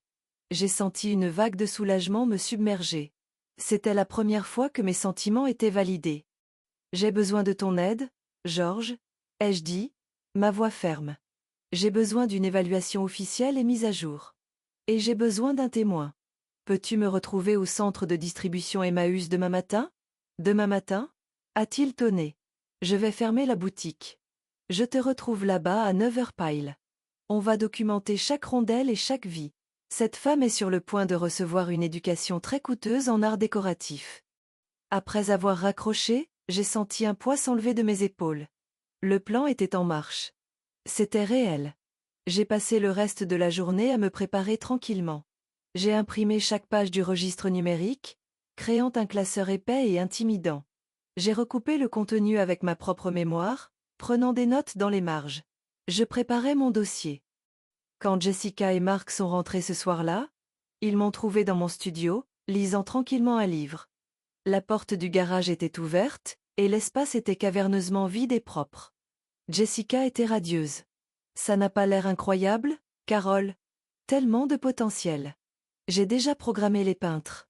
J'ai senti une vague de soulagement me submerger. C'était la première fois que mes sentiments étaient validés. J'ai besoin de ton aide, Georges, ai-je dit, ma voix ferme. J'ai besoin d'une évaluation officielle et mise à jour. Et j'ai besoin d'un témoin. Peux-tu me retrouver au centre de distribution Emmaüs demain matin? Demain matin? A-t-il tonné. Je vais fermer la boutique. Je te retrouve là-bas à 9h pile. On va documenter chaque rondelle et chaque vie. Cette femme est sur le point de recevoir une éducation très coûteuse en art décoratif. Après avoir raccroché, j'ai senti un poids s'enlever de mes épaules. Le plan était en marche. C'était réel. J'ai passé le reste de la journée à me préparer tranquillement. J'ai imprimé chaque page du registre numérique, créant un classeur épais et intimidant. J'ai recoupé le contenu avec ma propre mémoire, prenant des notes dans les marges. Je préparais mon dossier. Quand Jessica et Mark sont rentrés ce soir-là, ils m'ont trouvé dans mon studio, lisant tranquillement un livre. La porte du garage était ouverte, et l'espace était caverneusement vide et propre. Jessica était radieuse. Ça n'a pas l'air incroyable, Carole? Tellement de potentiel. J'ai déjà programmé les peintres.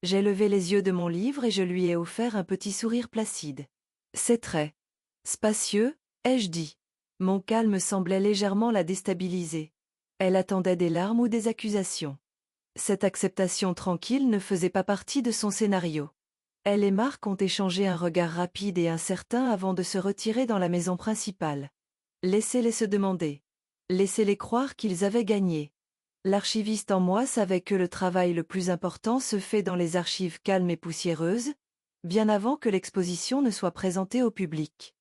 J'ai levé les yeux de mon livre et je lui ai offert un petit sourire placide. C'est très spacieux, ai-je dit. Mon calme semblait légèrement la déstabiliser. Elle attendait des larmes ou des accusations. Cette acceptation tranquille ne faisait pas partie de son scénario. Elle et Marc ont échangé un regard rapide et incertain avant de se retirer dans la maison principale. Laissez-les se demander. Laissez-les croire qu'ils avaient gagné. L'archiviste en moi savait que le travail le plus important se fait dans les archives calmes et poussiéreuses, bien avant que l'exposition ne soit présentée au public.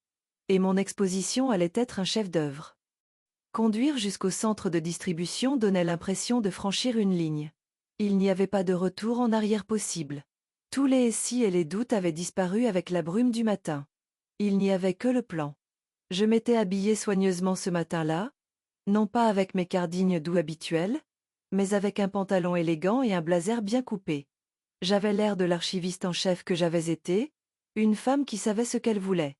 Et mon exposition allait être un chef-d'œuvre. Conduire jusqu'au centre de distribution donnait l'impression de franchir une ligne. Il n'y avait pas de retour en arrière possible. Tous les si et les doutes avaient disparu avec la brume du matin. Il n'y avait que le plan. Je m'étais habillée soigneusement ce matin-là, non pas avec mes cardignes doux habituels, mais avec un pantalon élégant et un blazer bien coupé. J'avais l'air de l'archiviste en chef que j'avais été, une femme qui savait ce qu'elle voulait.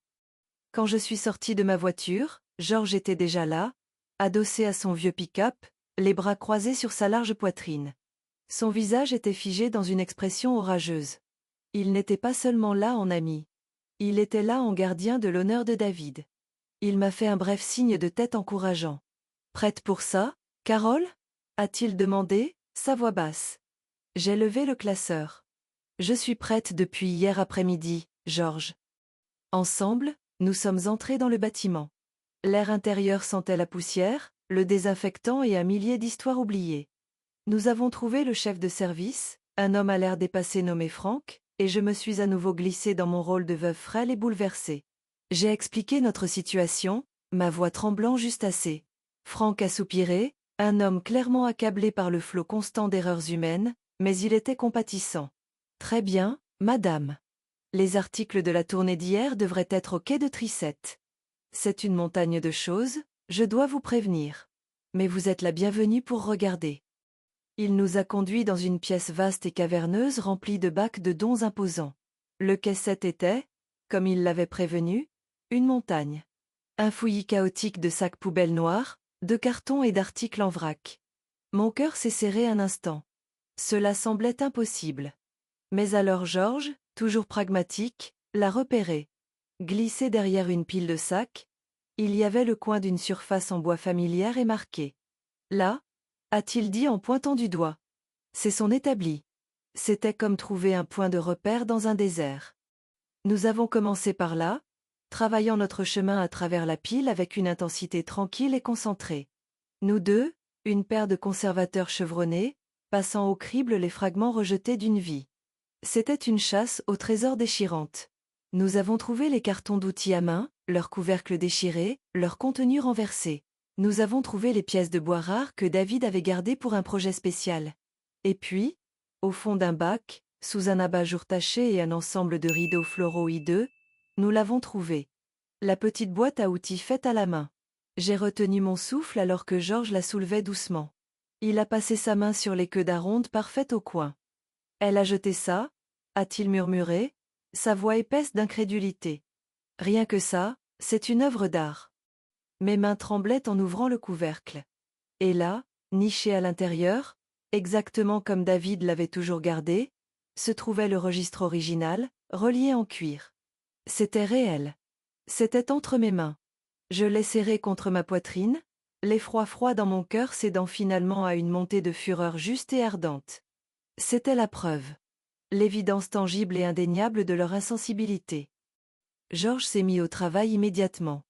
Quand je suis sortie de ma voiture, Georges était déjà là, adossé à son vieux pick-up, les bras croisés sur sa large poitrine. Son visage était figé dans une expression orageuse. Il n'était pas seulement là en ami. Il était là en gardien de l'honneur de David. Il m'a fait un bref signe de tête encourageant. « Prête pour ça, Carole ?» a-t-il demandé, sa voix basse. J'ai levé le classeur. Je suis prête depuis hier après-midi, Georges. Ensemble, nous sommes entrés dans le bâtiment. L'air intérieur sentait la poussière, le désinfectant et un millier d'histoires oubliées. Nous avons trouvé le chef de service, un homme à l'air dépassé nommé Franck, et je me suis à nouveau glissée dans mon rôle de veuve frêle et bouleversée. J'ai expliqué notre situation, ma voix tremblant juste assez. Franck a soupiré, un homme clairement accablé par le flot constant d'erreurs humaines, mais il était compatissant. Très bien, madame. Les articles de la tournée d'hier devraient être au quai de Tricette. C'est une montagne de choses, je dois vous prévenir. Mais vous êtes la bienvenue pour regarder. Il nous a conduits dans une pièce vaste et caverneuse remplie de bacs de dons imposants. Le quai 7 était, comme il l'avait prévenu, une montagne. Un fouillis chaotique de sacs poubelles noirs, de cartons et d'articles en vrac. Mon cœur s'est serré un instant. Cela semblait impossible. Mais alors Georges, toujours pragmatique, l'a repéré. Glissé derrière une pile de sacs, il y avait le coin d'une surface en bois familière et marquée. Là, a-t-il dit en pointant du doigt. C'est son établi. C'était comme trouver un point de repère dans un désert. Nous avons commencé par là, travaillant notre chemin à travers la pile avec une intensité tranquille et concentrée. Nous deux, une paire de conservateurs chevronnés, passant au crible les fragments rejetés d'une vie. C'était une chasse aux trésors déchirantes. Nous avons trouvé les cartons d'outils à main, leurs couvercles déchirés, leur contenu renversé. Nous avons trouvé les pièces de bois rares que David avait gardées pour un projet spécial. Et puis, au fond d'un bac, sous un abat-jour taché et un ensemble de rideaux floraux hideux, nous l'avons trouvé. La petite boîte à outils faite à la main. J'ai retenu mon souffle alors que Georges la soulevait doucement. Il a passé sa main sur les queues d'aronde parfaites au coin. Elle a jeté ça, a-t-il murmuré, sa voix épaisse d'incrédulité. Rien que ça, c'est une œuvre d'art. Mes mains tremblaient en ouvrant le couvercle. Et là, niché à l'intérieur, exactement comme David l'avait toujours gardé, se trouvait le registre original, relié en cuir. C'était réel. C'était entre mes mains. Je l'ai serré contre ma poitrine, l'effroi froid dans mon cœur cédant finalement à une montée de fureur juste et ardente. C'était la preuve. L'évidence tangible et indéniable de leur insensibilité. Georges s'est mis au travail immédiatement.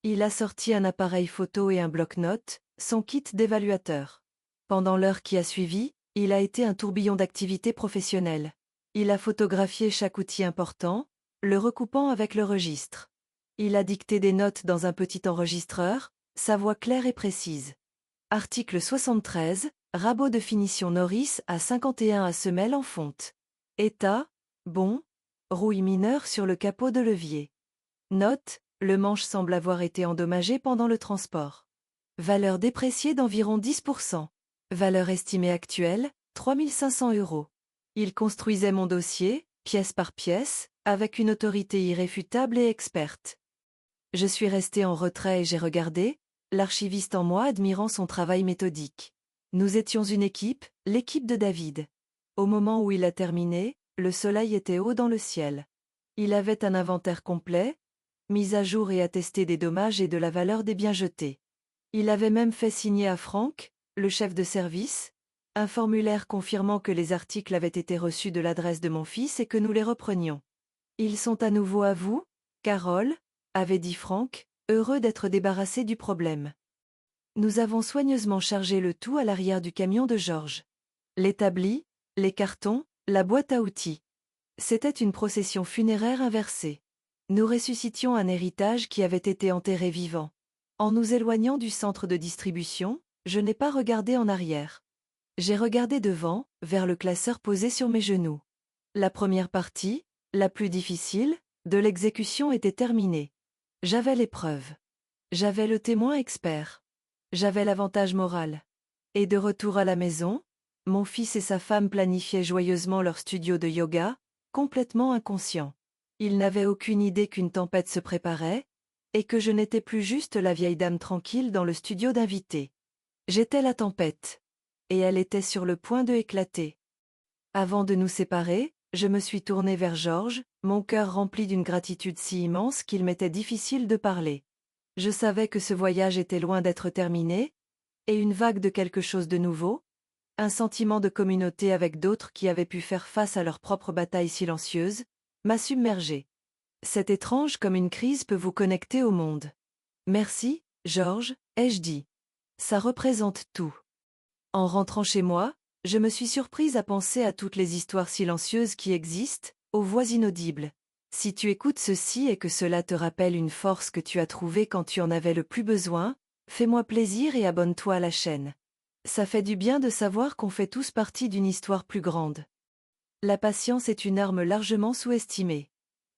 Il a sorti un appareil photo et un bloc-notes, son kit d'évaluateur. Pendant l'heure qui a suivi, il a été un tourbillon d'activités professionnelles. Il a photographié chaque outil important, le recoupant avec le registre. Il a dicté des notes dans un petit enregistreur, sa voix claire et précise. Article 73, rabot de finition Norris à 51 à semelle en fonte. État, bon, rouille mineure sur le capot de levier. Note, le manche semble avoir été endommagé pendant le transport. Valeur dépréciée d'environ 10%. Valeur estimée actuelle, 3 500 €. Il construisait mon dossier, pièce par pièce, avec une autorité irréfutable et experte. Je suis resté en retrait et j'ai regardé, l'archiviste en moi admirant son travail méthodique. Nous étions une équipe, l'équipe de David. Au moment où il a terminé, le soleil était haut dans le ciel. Il avait un inventaire complet, mis à jour et attesté des dommages et de la valeur des biens jetés. Il avait même fait signer à Franck, le chef de service, un formulaire confirmant que les articles avaient été reçus de l'adresse de mon fils et que nous les reprenions. Ils sont à nouveau à vous, Carole, avait dit Franck, heureux d'être débarrassé du problème. Nous avons soigneusement chargé le tout à l'arrière du camion de Georges. L'établi, les cartons, la boîte à outils. C'était une procession funéraire inversée. Nous ressuscitions un héritage qui avait été enterré vivant. En nous éloignant du centre de distribution, je n'ai pas regardé en arrière. J'ai regardé devant, vers le classeur posé sur mes genoux. La première partie, la plus difficile, de l'exécution était terminée. J'avais les preuves. J'avais le témoin expert. J'avais l'avantage moral. Et de retour à la maison, mon fils et sa femme planifiaient joyeusement leur studio de yoga, complètement inconscients. Ils n'avaient aucune idée qu'une tempête se préparait, et que je n'étais plus juste la vieille dame tranquille dans le studio d'invités. J'étais la tempête. Et elle était sur le point de éclater. Avant de nous séparer, je me suis tournée vers Georges, mon cœur rempli d'une gratitude si immense qu'il m'était difficile de parler. Je savais que ce voyage était loin d'être terminé, et une vague de quelque chose de nouveau, un sentiment de communauté avec d'autres qui avaient pu faire face à leur propre bataille silencieuse, m'a submergée. C'est étrange comme une crise peut vous connecter au monde. Merci, Georges, ai-je dit. Ça représente tout. En rentrant chez moi, je me suis surprise à penser à toutes les histoires silencieuses qui existent, aux voix inaudibles. Si tu écoutes ceci et que cela te rappelle une force que tu as trouvée quand tu en avais le plus besoin, fais-moi plaisir et abonne-toi à la chaîne. Ça fait du bien de savoir qu'on fait tous partie d'une histoire plus grande. La patience est une arme largement sous-estimée.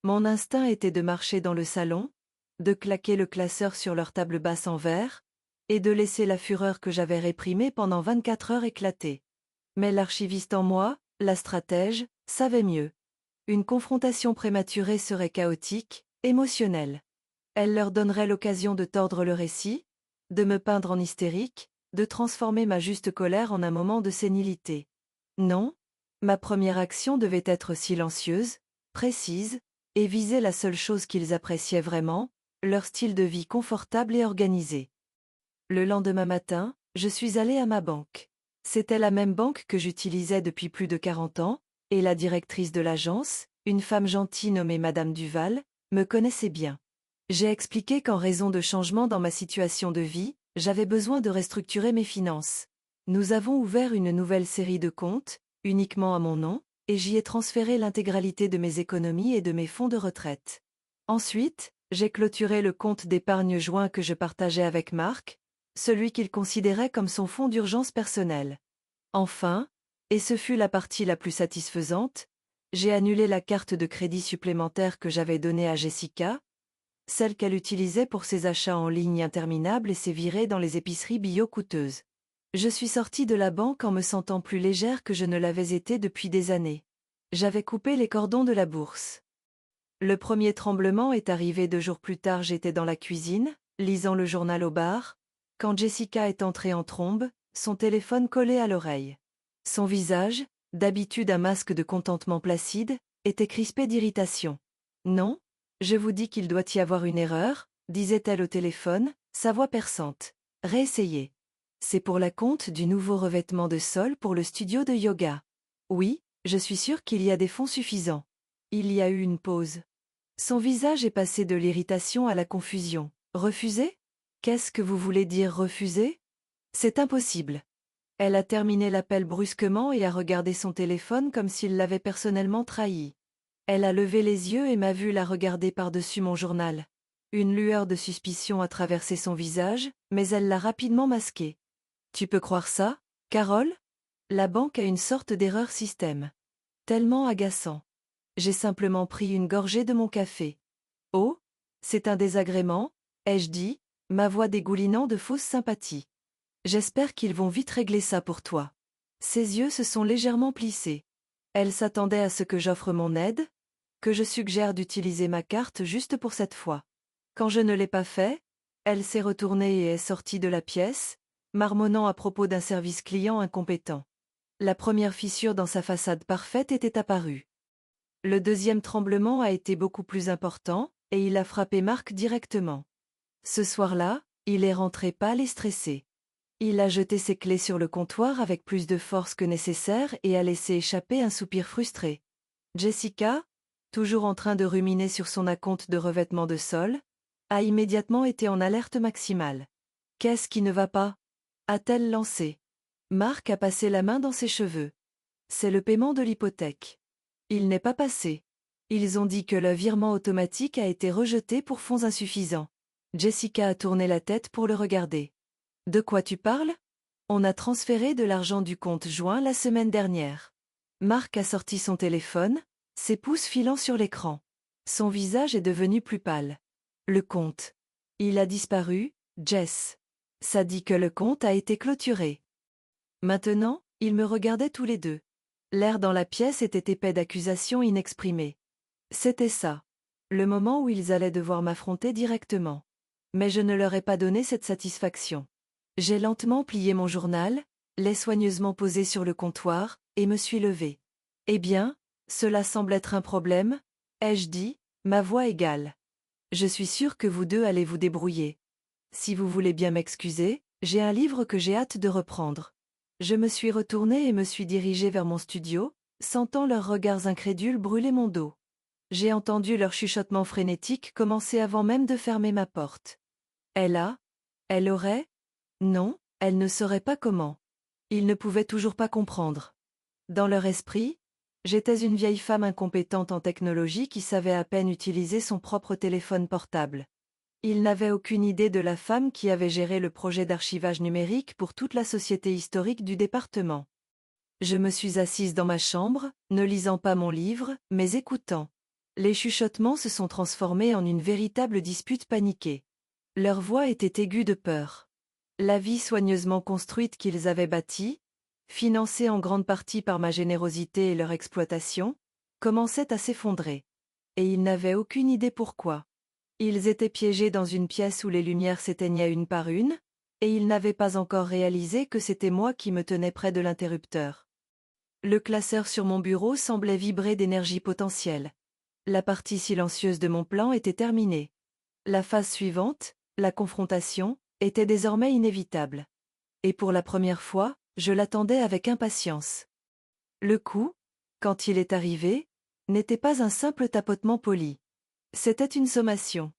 Mon instinct était de marcher dans le salon, de claquer le classeur sur leur table basse en verre, et de laisser la fureur que j'avais réprimée pendant 24 heures éclater. Mais l'archiviste en moi, la stratège, savait mieux. Une confrontation prématurée serait chaotique, émotionnelle. Elle leur donnerait l'occasion de tordre le récit, de me peindre en hystérique, de transformer ma juste colère en un moment de sénilité. Non, ma première action devait être silencieuse, précise, et viser la seule chose qu'ils appréciaient vraiment, leur style de vie confortable et organisé. Le lendemain matin, je suis allée à ma banque. C'était la même banque que j'utilisais depuis plus de 40 ans, et la directrice de l'agence, une femme gentille nommée Madame Duval, me connaissait bien. J'ai expliqué qu'en raison de changements dans ma situation de vie, j'avais besoin de restructurer mes finances. Nous avons ouvert une nouvelle série de comptes, uniquement à mon nom, et j'y ai transféré l'intégralité de mes économies et de mes fonds de retraite. Ensuite, j'ai clôturé le compte d'épargne joint que je partageais avec Marc, celui qu'il considérait comme son fonds d'urgence personnel. Enfin, et ce fut la partie la plus satisfaisante, j'ai annulé la carte de crédit supplémentaire que j'avais donnée à Jessica, celle qu'elle utilisait pour ses achats en ligne interminables et ses virées dans les épiceries bio coûteuses. Je suis sortie de la banque en me sentant plus légère que je ne l'avais été depuis des années. J'avais coupé les cordons de la bourse. Le premier tremblement est arrivé 2 jours plus tard. J'étais dans la cuisine, lisant le journal au bar, quand Jessica est entrée en trombe, son téléphone collé à l'oreille. Son visage, d'habitude un masque de contentement placide, était crispé d'irritation. « Non, je vous dis qu'il doit y avoir une erreur, » disait-elle au téléphone, sa voix perçante. « Réessayez. C'est pour la compte du nouveau revêtement de sol pour le studio de yoga. Oui, je suis sûre qu'il y a des fonds suffisants. » Il y a eu une pause. Son visage est passé de l'irritation à la confusion. « Refuser ? Qu'est-ce que vous voulez dire refuser ? C'est impossible. » Elle a terminé l'appel brusquement et a regardé son téléphone comme s'il l'avait personnellement trahi. Elle a levé les yeux et m'a vu la regarder par-dessus mon journal. Une lueur de suspicion a traversé son visage, mais elle l'a rapidement masqué. Tu peux croire ça, Carole? La banque a une sorte d'erreur système. Tellement agaçant. J'ai simplement pris une gorgée de mon café. Oh? C'est un désagrément, ai-je dit, ma voix dégoulinant de fausse sympathie. J'espère qu'ils vont vite régler ça pour toi. Ses yeux se sont légèrement plissés. Elle s'attendait à ce que j'offre mon aide, que je suggère d'utiliser ma carte juste pour cette fois. Quand je ne l'ai pas fait, elle s'est retournée et est sortie de la pièce, marmonnant à propos d'un service client incompétent. La première fissure dans sa façade parfaite était apparue. Le deuxième tremblement a été beaucoup plus important, et il a frappé Marc directement. Ce soir-là, il est rentré pâle et stressé. Il a jeté ses clés sur le comptoir avec plus de force que nécessaire et a laissé échapper un soupir frustré. Jessica, toujours en train de ruminer sur son acompte de revêtement de sol, a immédiatement été en alerte maximale. Qu'est-ce qui ne va pas? A-t-elle lancé. Marc a passé la main dans ses cheveux. C'est le paiement de l'hypothèque. Il n'est pas passé. Ils ont dit que le virement automatique a été rejeté pour fonds insuffisants. Jessica a tourné la tête pour le regarder. De quoi tu parles? On a transféré de l'argent du compte joint la semaine dernière. Marc a sorti son téléphone, ses pouces filant sur l'écran. Son visage est devenu plus pâle. Le compte. Il a disparu, Jess. Ça dit que le compte a été clôturé. Maintenant, ils me regardaient tous les deux. L'air dans la pièce était épais d'accusations inexprimées. C'était ça. Le moment où ils allaient devoir m'affronter directement. Mais je ne leur ai pas donné cette satisfaction. J'ai lentement plié mon journal, l'ai soigneusement posé sur le comptoir, et me suis levée. Eh bien, cela semble être un problème, ai-je dit, ma voix égale. Je suis sûre que vous deux allez vous débrouiller. Si vous voulez bien m'excuser, j'ai un livre que j'ai hâte de reprendre. Je me suis retournée et me suis dirigée vers mon studio, sentant leurs regards incrédules brûler mon dos. J'ai entendu leur chuchotement frénétique commencer avant même de fermer ma porte. Elle aurait? Non, elle ne saurait pas comment. Ils ne pouvaient toujours pas comprendre. Dans leur esprit, j'étais une vieille femme incompétente en technologie qui savait à peine utiliser son propre téléphone portable. Ils n'avaient aucune idée de la femme qui avait géré le projet d'archivage numérique pour toute la société historique du département. Je me suis assise dans ma chambre, ne lisant pas mon livre, mais écoutant. Les chuchotements se sont transformés en une véritable dispute paniquée. Leur voix était aiguë de peur. La vie soigneusement construite qu'ils avaient bâtie, financée en grande partie par ma générosité et leur exploitation, commençait à s'effondrer. Et ils n'avaient aucune idée pourquoi. Ils étaient piégés dans une pièce où les lumières s'éteignaient une par une, et ils n'avaient pas encore réalisé que c'était moi qui me tenais près de l'interrupteur. Le classeur sur mon bureau semblait vibrer d'énergie potentielle. La partie silencieuse de mon plan était terminée. La phase suivante, la confrontation, était désormais inévitable. Et pour la première fois, je l'attendais avec impatience. Le coup, quand il est arrivé, n'était pas un simple tapotement poli. C'était une sommation.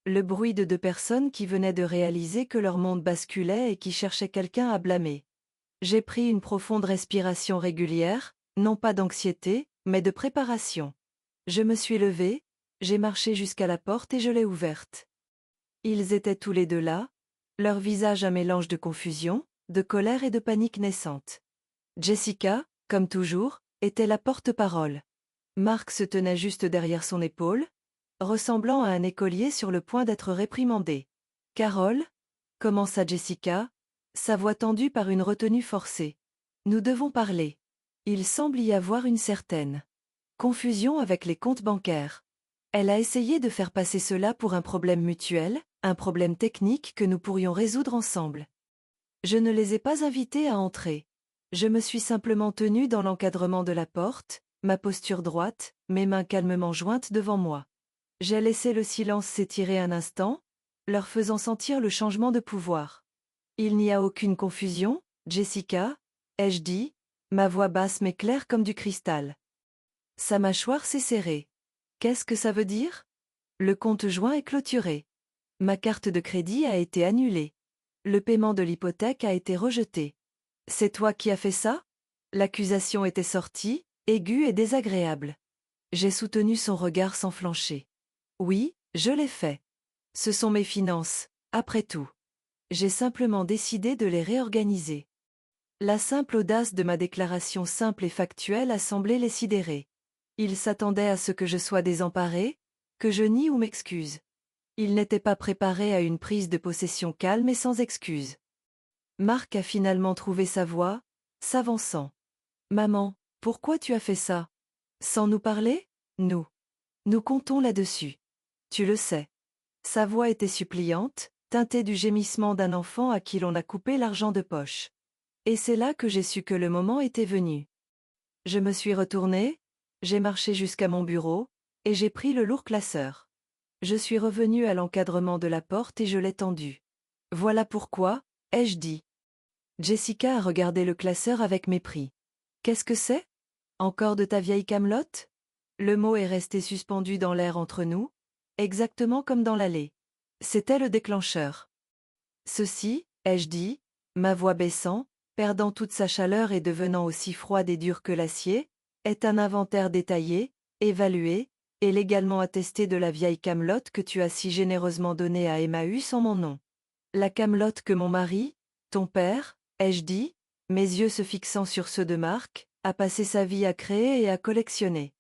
Le bruit de deux personnes qui venaient de réaliser que leur monde basculait et qui cherchaient quelqu'un à blâmer. J'ai pris une profonde respiration régulière, non pas d'anxiété, mais de préparation. Je me suis levée, j'ai marché jusqu'à la porte et je l'ai ouverte. Ils étaient tous les deux là, leur visage un mélange de confusion, de colère et de panique naissante. Jessica, comme toujours, était la porte-parole. Marc se tenait juste derrière son épaule, ressemblant à un écolier sur le point d'être réprimandé. Carole, commença Jessica, sa voix tendue par une retenue forcée. Nous devons parler. Il semble y avoir une certaine confusion avec les comptes bancaires. Elle a essayé de faire passer cela pour un problème mutuel, un problème technique que nous pourrions résoudre ensemble. Je ne les ai pas invités à entrer. Je me suis simplement tenue dans l'encadrement de la porte, ma posture droite, mes mains calmement jointes devant moi. J'ai laissé le silence s'étirer un instant, leur faisant sentir le changement de pouvoir. Il n'y a aucune confusion, Jessica, ai-je dit, ma voix basse mais claire comme du cristal. Sa mâchoire s'est serrée. Qu'est-ce que ça veut dire? Le compte joint est clôturé. Ma carte de crédit a été annulée. Le paiement de l'hypothèque a été rejeté. C'est toi qui as fait ça? L'accusation était sortie, aiguë et désagréable. J'ai soutenu son regard sans flancher. Oui, je l'ai fait. Ce sont mes finances, après tout. J'ai simplement décidé de les réorganiser. La simple audace de ma déclaration simple et factuelle a semblé les sidérer. Ils s'attendaient à ce que je sois désemparée, que je nie ou m'excuse. Ils n'étaient pas préparés à une prise de possession calme et sans excuse. Marc a finalement trouvé sa voie, s'avançant. Maman, pourquoi tu as fait ça? Sans nous parler? Nous comptons là-dessus. Tu le sais. Sa voix était suppliante, teintée du gémissement d'un enfant à qui l'on a coupé l'argent de poche. Et c'est là que j'ai su que le moment était venu. Je me suis retournée, j'ai marché jusqu'à mon bureau, et j'ai pris le lourd classeur. Je suis revenue à l'encadrement de la porte et je l'ai tendu. Voilà pourquoi, ai-je dit. Jessica a regardé le classeur avec mépris. Qu'est-ce que c'est? Encore de ta vieille camelote? Le mot est resté suspendu dans l'air entre nous, exactement comme dans l'allée. C'était le déclencheur. Ceci, ai-je dit, ma voix baissant, perdant toute sa chaleur et devenant aussi froide et dure que l'acier, est un inventaire détaillé, évalué, et légalement attesté de la vieille camelote que tu as si généreusement donnée à Emmaüs en mon nom. La camelote que mon mari, ton père, ai-je dit, mes yeux se fixant sur ceux de Marc, a passé sa vie à créer et à collectionner.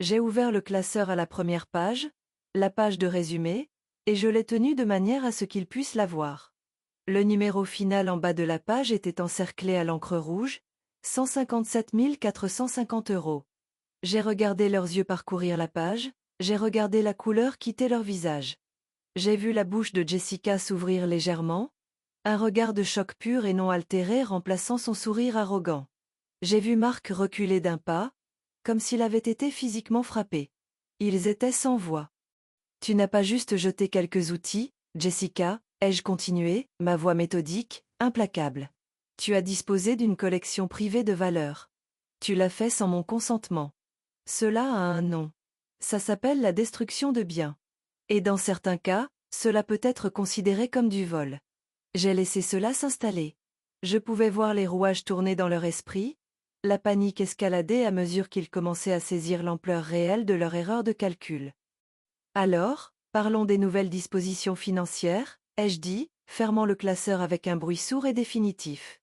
J'ai ouvert le classeur à la première page, la page de résumé, et je l'ai tenu de manière à ce qu'ils puissent la voir. Le numéro final en bas de la page était encerclé à l'encre rouge, 157 450 €. J'ai regardé leurs yeux parcourir la page, j'ai regardé la couleur quitter leur visage. J'ai vu la bouche de Jessica s'ouvrir légèrement, un regard de choc pur et non altéré remplaçant son sourire arrogant. J'ai vu Marc reculer d'un pas, comme s'il avait été physiquement frappé. Ils étaient sans voix. Tu n'as pas juste jeté quelques outils, Jessica, ai-je continué, ma voix méthodique, implacable. Tu as disposé d'une collection privée de valeurs. Tu l'as fait sans mon consentement. Cela a un nom. Ça s'appelle la destruction de biens. Et dans certains cas, cela peut être considéré comme du vol. J'ai laissé cela s'installer. Je pouvais voir les rouages tourner dans leur esprit, la panique escalader à mesure qu'ils commençaient à saisir l'ampleur réelle de leur erreur de calcul. Alors, parlons des nouvelles dispositions financières, ai-je dit, fermant le classeur avec un bruit sourd et définitif.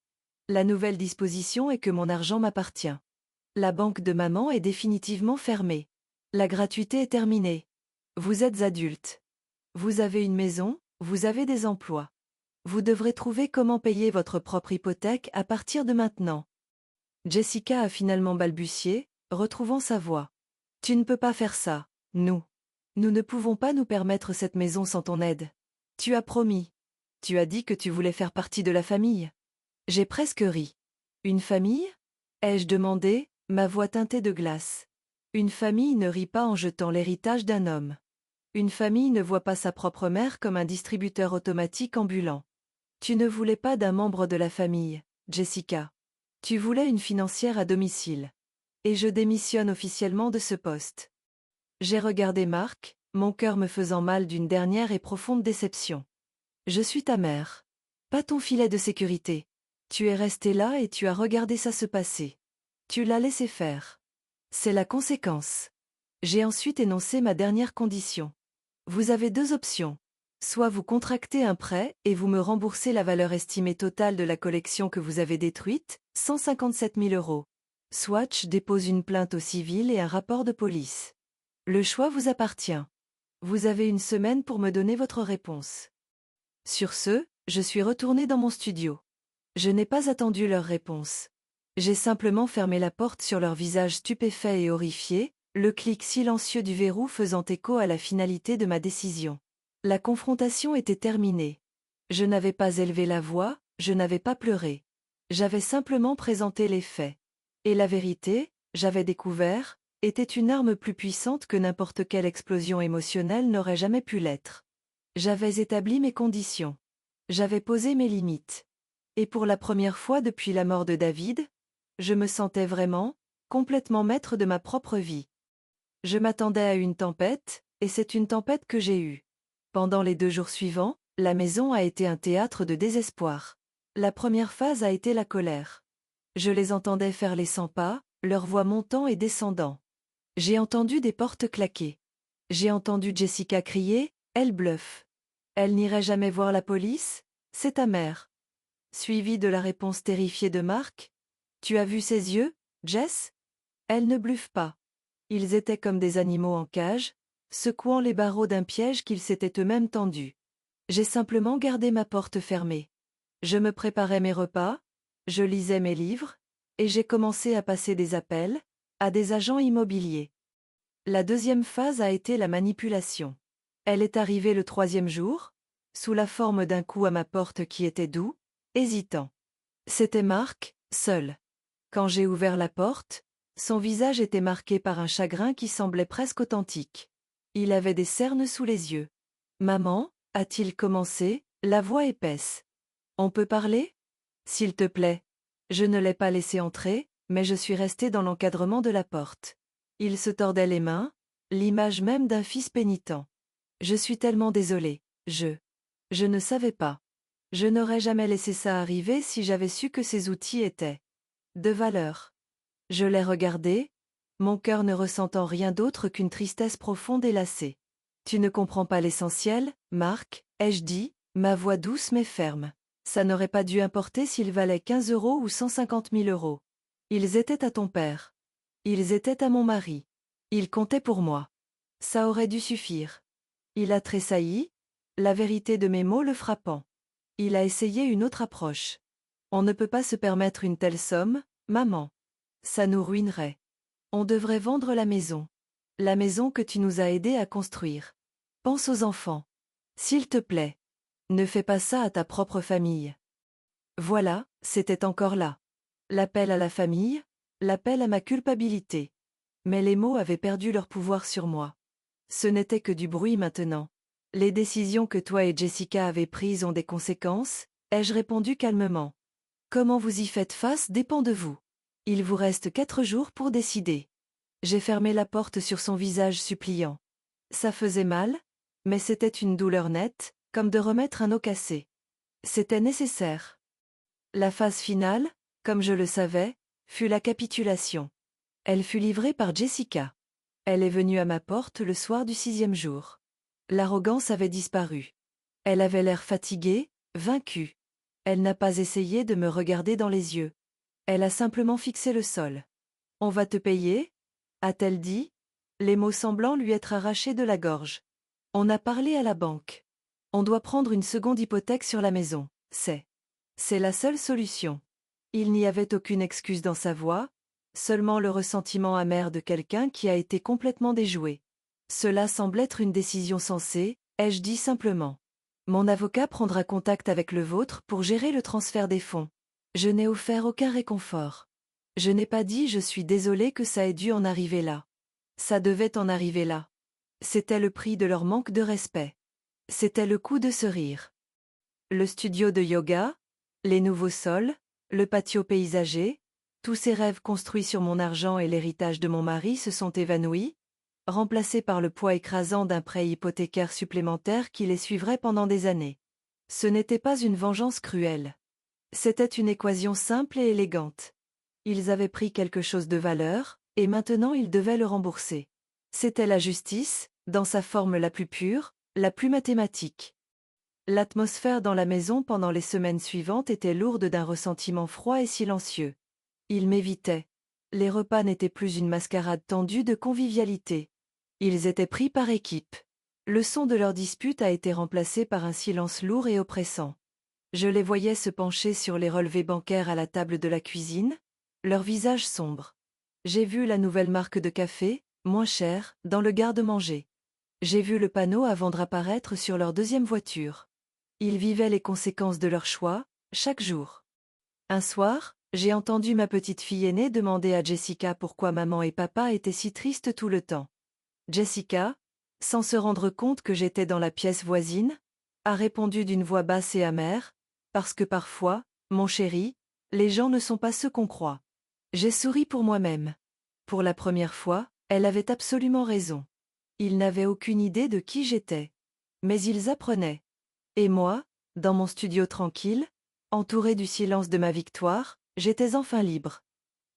La nouvelle disposition est que mon argent m'appartient. La banque de maman est définitivement fermée. La gratuité est terminée. Vous êtes adulte. Vous avez une maison, vous avez des emplois. Vous devrez trouver comment payer votre propre hypothèque à partir de maintenant. Jessica a finalement balbutié, retrouvant sa voix. Tu ne peux pas faire ça, nous. Nous ne pouvons pas nous permettre cette maison sans ton aide. Tu as promis. Tu as dit que tu voulais faire partie de la famille. J'ai presque ri. Une famille? Ai-je demandé, ma voix teintée de glace. Une famille ne rit pas en jetant l'héritage d'un homme. Une famille ne voit pas sa propre mère comme un distributeur automatique ambulant. Tu ne voulais pas d'un membre de la famille, Jessica. Tu voulais une financière à domicile. Et je démissionne officiellement de ce poste. J'ai regardé Marc, mon cœur me faisant mal d'une dernière et profonde déception. Je suis ta mère. Pas ton filet de sécurité. Tu es resté là et tu as regardé ça se passer. Tu l'as laissé faire. C'est la conséquence. J'ai ensuite énoncé ma dernière condition. Vous avez deux options. Soit vous contractez un prêt et vous me remboursez la valeur estimée totale de la collection que vous avez détruite, 157 000 €. Soit je dépose une plainte au civil et un rapport de police. Le choix vous appartient. Vous avez une semaine pour me donner votre réponse. Sur ce, je suis retournée dans mon studio. Je n'ai pas attendu leur réponse. J'ai simplement fermé la porte sur leur visage stupéfait et horrifié, le clic silencieux du verrou faisant écho à la finalité de ma décision. La confrontation était terminée. Je n'avais pas élevé la voix, je n'avais pas pleuré. J'avais simplement présenté les faits. Et la vérité, j'avais découvert, était une arme plus puissante que n'importe quelle explosion émotionnelle n'aurait jamais pu l'être. J'avais établi mes conditions. J'avais posé mes limites. Et pour la première fois depuis la mort de David, je me sentais vraiment, complètement maître de ma propre vie. Je m'attendais à une tempête, et c'est une tempête que j'ai eue. Pendant les 2 jours suivants, la maison a été un théâtre de désespoir. La première phase a été la colère. Je les entendais faire les 100 pas, leur voix montant et descendant. J'ai entendu des portes claquer. J'ai entendu Jessica crier, elle bluffe. Elle n'irait jamais voir la police? C'est ta mère. Suivi de la réponse terrifiée de Mark. Tu as vu ses yeux, Jess? Elle ne bluffe pas. Ils étaient comme des animaux en cage, secouant les barreaux d'un piège qu'ils s'étaient eux-mêmes tendus. J'ai simplement gardé ma porte fermée. Je me préparais mes repas, je lisais mes livres, et j'ai commencé à passer des appels, à des agents immobiliers. La deuxième phase a été la manipulation. Elle est arrivée le troisième jour, sous la forme d'un coup à ma porte qui était doux, hésitant. C'était Mark, seul. Quand j'ai ouvert la porte, son visage était marqué par un chagrin qui semblait presque authentique. Il avait des cernes sous les yeux. Maman, a-t-il commencé, la voix épaisse. On peut parler? S'il te plaît. Je ne l'ai pas laissé entrer, mais je suis restée dans l'encadrement de la porte. Il se tordait les mains, l'image même d'un fils pénitent. Je suis tellement désolée, je ne savais pas. Je n'aurais jamais laissé ça arriver si j'avais su que ces outils étaient de valeur. Je l'ai regardé, mon cœur ne ressentant rien d'autre qu'une tristesse profonde et lassée. Tu ne comprends pas l'essentiel, Marc, ai-je dit, ma voix douce mais ferme. Ça n'aurait pas dû importer s'ils valaient 15 € ou 150 000 €. Ils étaient à ton père. Ils étaient à mon mari. Ils comptaient pour moi. Ça aurait dû suffire. Il a tressailli, la vérité de mes mots le frappant. Il a essayé une autre approche. On ne peut pas se permettre une telle somme, maman. Ça nous ruinerait. On devrait vendre la maison. La maison que tu nous as aidés à construire. Pense aux enfants. S'il te plaît. Ne fais pas ça à ta propre famille. Voilà, c'était encore là. L'appel à la famille, l'appel à ma culpabilité. Mais les mots avaient perdu leur pouvoir sur moi. Ce n'était que du bruit maintenant. Les décisions que toi et Jessica avez prises ont des conséquences, ai-je répondu calmement. Comment vous y faites face dépend de vous. Il vous reste 4 jours pour décider. J'ai fermé la porte sur son visage suppliant. Ça faisait mal, mais c'était une douleur nette, comme de remettre un os cassé. C'était nécessaire. La phase finale, comme je le savais, fut la capitulation. Elle fut livrée par Jessica. Elle est venue à ma porte le soir du 6e jour. L'arrogance avait disparu. Elle avait l'air fatiguée, vaincue. Elle n'a pas essayé de me regarder dans les yeux. Elle a simplement fixé le sol. On va te payer? A-t-elle dit, les mots semblant lui être arrachés de la gorge. On a parlé à la banque. On doit prendre une seconde hypothèque sur la maison, c'est la seule solution. Il n'y avait aucune excuse dans sa voix, seulement le ressentiment amer de quelqu'un qui a été complètement déjoué. Cela semble être une décision sensée, ai-je dit simplement. Mon avocat prendra contact avec le vôtre pour gérer le transfert des fonds. Je n'ai offert aucun réconfort. Je n'ai pas dit je suis désolée que ça ait dû en arriver là. Ça devait en arriver là. C'était le prix de leur manque de respect. C'était le coût de ce rire. Le studio de yoga, les nouveaux sols, le patio paysager, tous ces rêves construits sur mon argent et l'héritage de mon mari se sont évanouis, remplacés par le poids écrasant d'un prêt hypothécaire supplémentaire qui les suivrait pendant des années. Ce n'était pas une vengeance cruelle. C'était une équation simple et élégante. Ils avaient pris quelque chose de valeur, et maintenant ils devaient le rembourser. C'était la justice, dans sa forme la plus pure, la plus mathématique. L'atmosphère dans la maison pendant les semaines suivantes était lourde d'un ressentiment froid et silencieux. Ils m'évitaient. Les repas n'étaient plus une mascarade tendue de convivialité. Ils étaient pris par équipe. Le son de leur dispute a été remplacé par un silence lourd et oppressant. Je les voyais se pencher sur les relevés bancaires à la table de la cuisine, leurs visages sombres. J'ai vu la nouvelle marque de café, moins chère, dans le garde-manger. J'ai vu le panneau à vendre apparaître sur leur deuxième voiture. Ils vivaient les conséquences de leur choix, chaque jour. Un soir, j'ai entendu ma petite fille aînée demander à Jessica pourquoi maman et papa étaient si tristes tout le temps. Jessica, sans se rendre compte que j'étais dans la pièce voisine, a répondu d'une voix basse et amère, « Parce que parfois, mon chéri, les gens ne sont pas ceux qu'on croit. » J'ai souri pour moi-même. Pour la première fois, elle avait absolument raison. Ils n'avaient aucune idée de qui j'étais. Mais ils apprenaient. Et moi, dans mon studio tranquille, entouré du silence de ma victoire, j'étais enfin libre.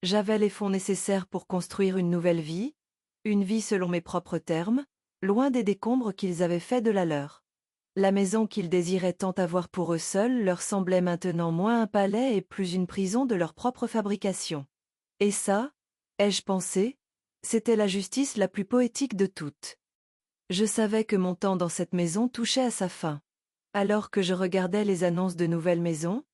J'avais les fonds nécessaires pour construire une vie selon mes propres termes, loin des décombres qu'ils avaient fait de la leur. La maison qu'ils désiraient tant avoir pour eux seuls leur semblait maintenant moins un palais et plus une prison de leur propre fabrication. Et ça, ai-je pensé, c'était la justice la plus poétique de toutes. Je savais que mon temps dans cette maison touchait à sa fin. Alors que je regardais les annonces de nouvelles maisons,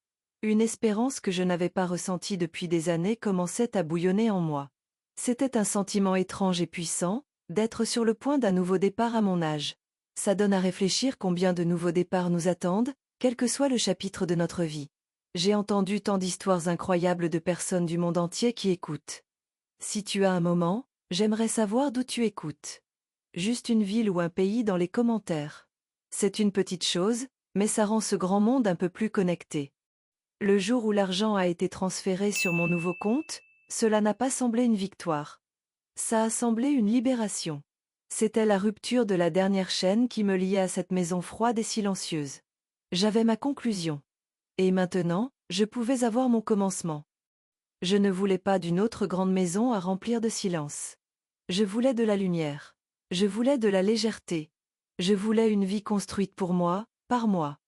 une espérance que je n'avais pas ressentie depuis des années commençait à bouillonner en moi. C'était un sentiment étrange et puissant, d'être sur le point d'un nouveau départ à mon âge. Ça donne à réfléchir combien de nouveaux départs nous attendent, quel que soit le chapitre de notre vie. J'ai entendu tant d'histoires incroyables de personnes du monde entier qui écoutent. Si tu as un moment, j'aimerais savoir d'où tu écoutes. Juste une ville ou un pays dans les commentaires. C'est une petite chose, mais ça rend ce grand monde un peu plus connecté. Le jour où l'argent a été transféré sur mon nouveau compte, cela n'a pas semblé une victoire. Ça a semblé une libération. C'était la rupture de la dernière chaîne qui me liait à cette maison froide et silencieuse. J'avais ma conclusion. Et maintenant, je pouvais avoir mon commencement. Je ne voulais pas d'une autre grande maison à remplir de silence. Je voulais de la lumière. Je voulais de la légèreté. Je voulais une vie construite pour moi, par moi.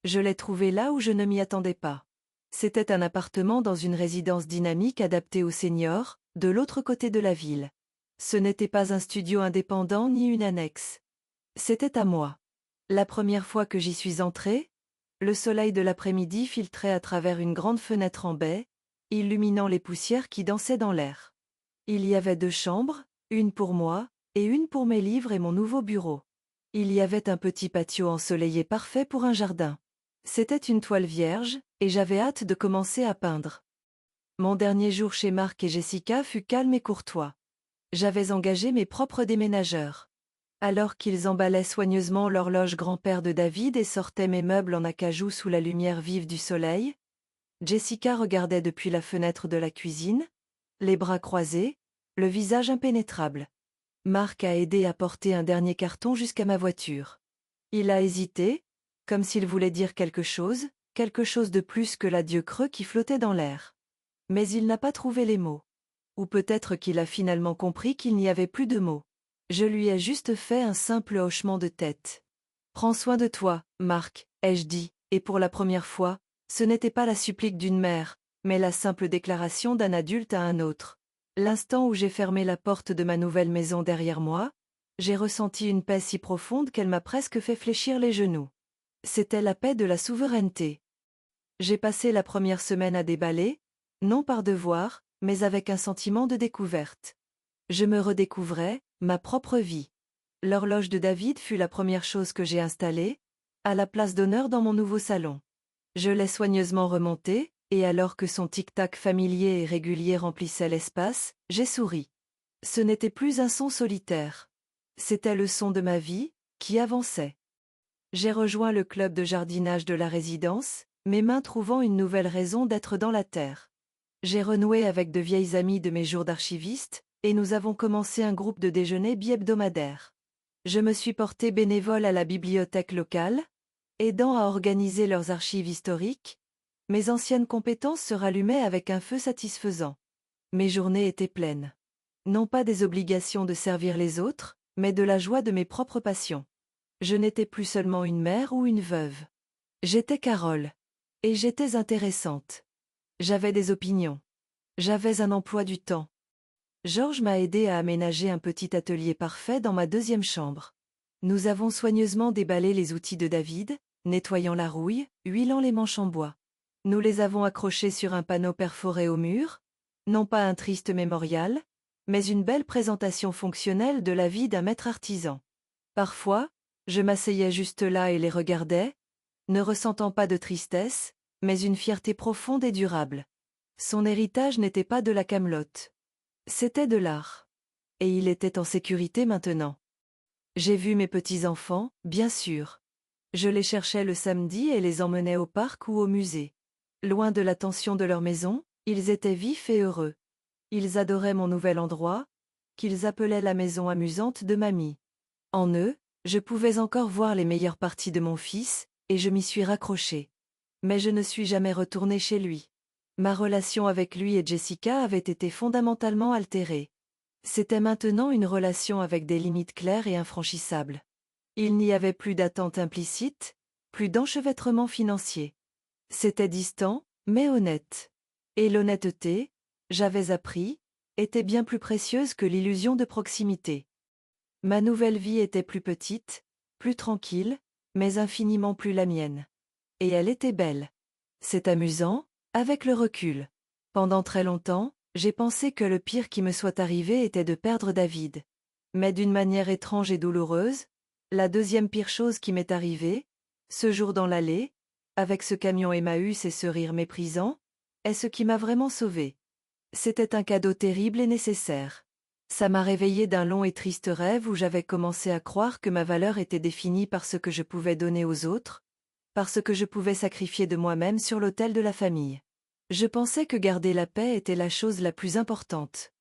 Je l'ai trouvée là où je ne m'y attendais pas. C'était un appartement dans une résidence dynamique adaptée aux seniors, de l'autre côté de la ville. Ce n'était pas un studio indépendant ni une annexe. C'était à moi. La première fois que j'y suis entrée, le soleil de l'après-midi filtrait à travers une grande fenêtre en baie, illuminant les poussières qui dansaient dans l'air. Il y avait 2 chambres, une pour moi, et une pour mes livres et mon nouveau bureau. Il y avait un petit patio ensoleillé parfait pour un jardin. C'était une toile vierge, et j'avais hâte de commencer à peindre. Mon dernier jour chez Marc et Jessica fut calme et courtois. J'avais engagé mes propres déménageurs. Alors qu'ils emballaient soigneusement l'horloge grand-père de David et sortaient mes meubles en acajou sous la lumière vive du soleil, Jessica regardait depuis la fenêtre de la cuisine, les bras croisés, le visage impénétrable. Marc a aidé à porter un dernier carton jusqu'à ma voiture. Il a hésité, comme s'il voulait dire quelque chose de plus que l'adieu creux qui flottait dans l'air. Mais il n'a pas trouvé les mots. Ou peut-être qu'il a finalement compris qu'il n'y avait plus de mots. Je lui ai juste fait un simple hochement de tête. Prends soin de toi, Marc, ai-je dit, et pour la première fois, ce n'était pas la supplique d'une mère, mais la simple déclaration d'un adulte à un autre. L'instant où j'ai fermé la porte de ma nouvelle maison derrière moi, j'ai ressenti une paix si profonde qu'elle m'a presque fait fléchir les genoux. C'était la paix de la souveraineté. J'ai passé la première semaine à déballer, non par devoir, mais avec un sentiment de découverte. Je me redécouvrais, ma propre vie. L'horloge de David fut la première chose que j'ai installée, à la place d'honneur dans mon nouveau salon. Je l'ai soigneusement remontée, et alors que son tic-tac familier et régulier remplissait l'espace, j'ai souri. Ce n'était plus un son solitaire. C'était le son de ma vie, qui avançait. J'ai rejoint le club de jardinage de la résidence, mes mains trouvant une nouvelle raison d'être dans la terre. J'ai renoué avec de vieilles amies de mes jours d'archiviste, et nous avons commencé un groupe de déjeuner bi-hebdomadaire. Je me suis portée bénévole à la bibliothèque locale, aidant à organiser leurs archives historiques. Mes anciennes compétences se rallumaient avec un feu satisfaisant. Mes journées étaient pleines. Non pas des obligations de servir les autres, mais de la joie de mes propres passions. Je n'étais plus seulement une mère ou une veuve. J'étais Carole. Et j'étais intéressante. J'avais des opinions. J'avais un emploi du temps. Georges m'a aidé à aménager un petit atelier parfait dans ma 2e chambre. Nous avons soigneusement déballé les outils de David, nettoyant la rouille, huilant les manches en bois. Nous les avons accrochés sur un panneau perforé au mur, non pas un triste mémorial, mais une belle présentation fonctionnelle de la vie d'un maître artisan. Parfois, je m'asseyais juste là et les regardais, ne ressentant pas de tristesse, mais une fierté profonde et durable. Son héritage n'était pas de la camelote. C'était de l'art. Et il était en sécurité maintenant. J'ai vu mes petits-enfants, bien sûr. Je les cherchais le samedi et les emmenais au parc ou au musée. Loin de la tension de leur maison, ils étaient vifs et heureux. Ils adoraient mon nouvel endroit, qu'ils appelaient la maison amusante de mamie. En eux, je pouvais encore voir les meilleures parties de mon fils, et je m'y suis raccrochée. Mais je ne suis jamais retournée chez lui. Ma relation avec lui et Jessica avait été fondamentalement altérée. C'était maintenant une relation avec des limites claires et infranchissables. Il n'y avait plus d'attente implicite, plus d'enchevêtrement financier. C'était distant, mais honnête. Et l'honnêteté, j'avais appris, était bien plus précieuse que l'illusion de proximité. Ma nouvelle vie était plus petite, plus tranquille, mais infiniment plus la mienne. Et elle était belle. C'est amusant, avec le recul. Pendant très longtemps, j'ai pensé que le pire qui me soit arrivé était de perdre David. Mais d'une manière étrange et douloureuse, la deuxième pire chose qui m'est arrivée, ce jour dans l'allée, avec ce camion Emmaüs et ce rire méprisant, est ce qui m'a vraiment sauvée. C'était un cadeau terrible et nécessaire. Ça m'a réveillée d'un long et triste rêve où j'avais commencé à croire que ma valeur était définie par ce que je pouvais donner aux autres, par ce que je pouvais sacrifier de moi-même sur l'autel de la famille. Je pensais que garder la paix était la chose la plus importante.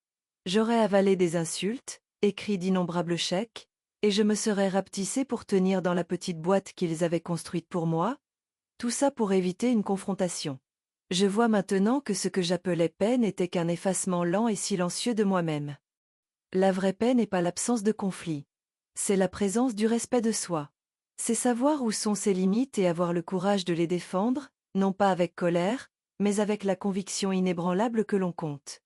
J'aurais avalé des insultes, écrit d'innombrables chèques, et je me serais rapetissé pour tenir dans la petite boîte qu'ils avaient construite pour moi, tout ça pour éviter une confrontation. Je vois maintenant que ce que j'appelais paix n'était qu'un effacement lent et silencieux de moi-même. La vraie paix n'est pas l'absence de conflit. C'est la présence du respect de soi. C'est savoir où sont ses limites et avoir le courage de les défendre, non pas avec colère, mais avec la conviction inébranlable que l'on compte.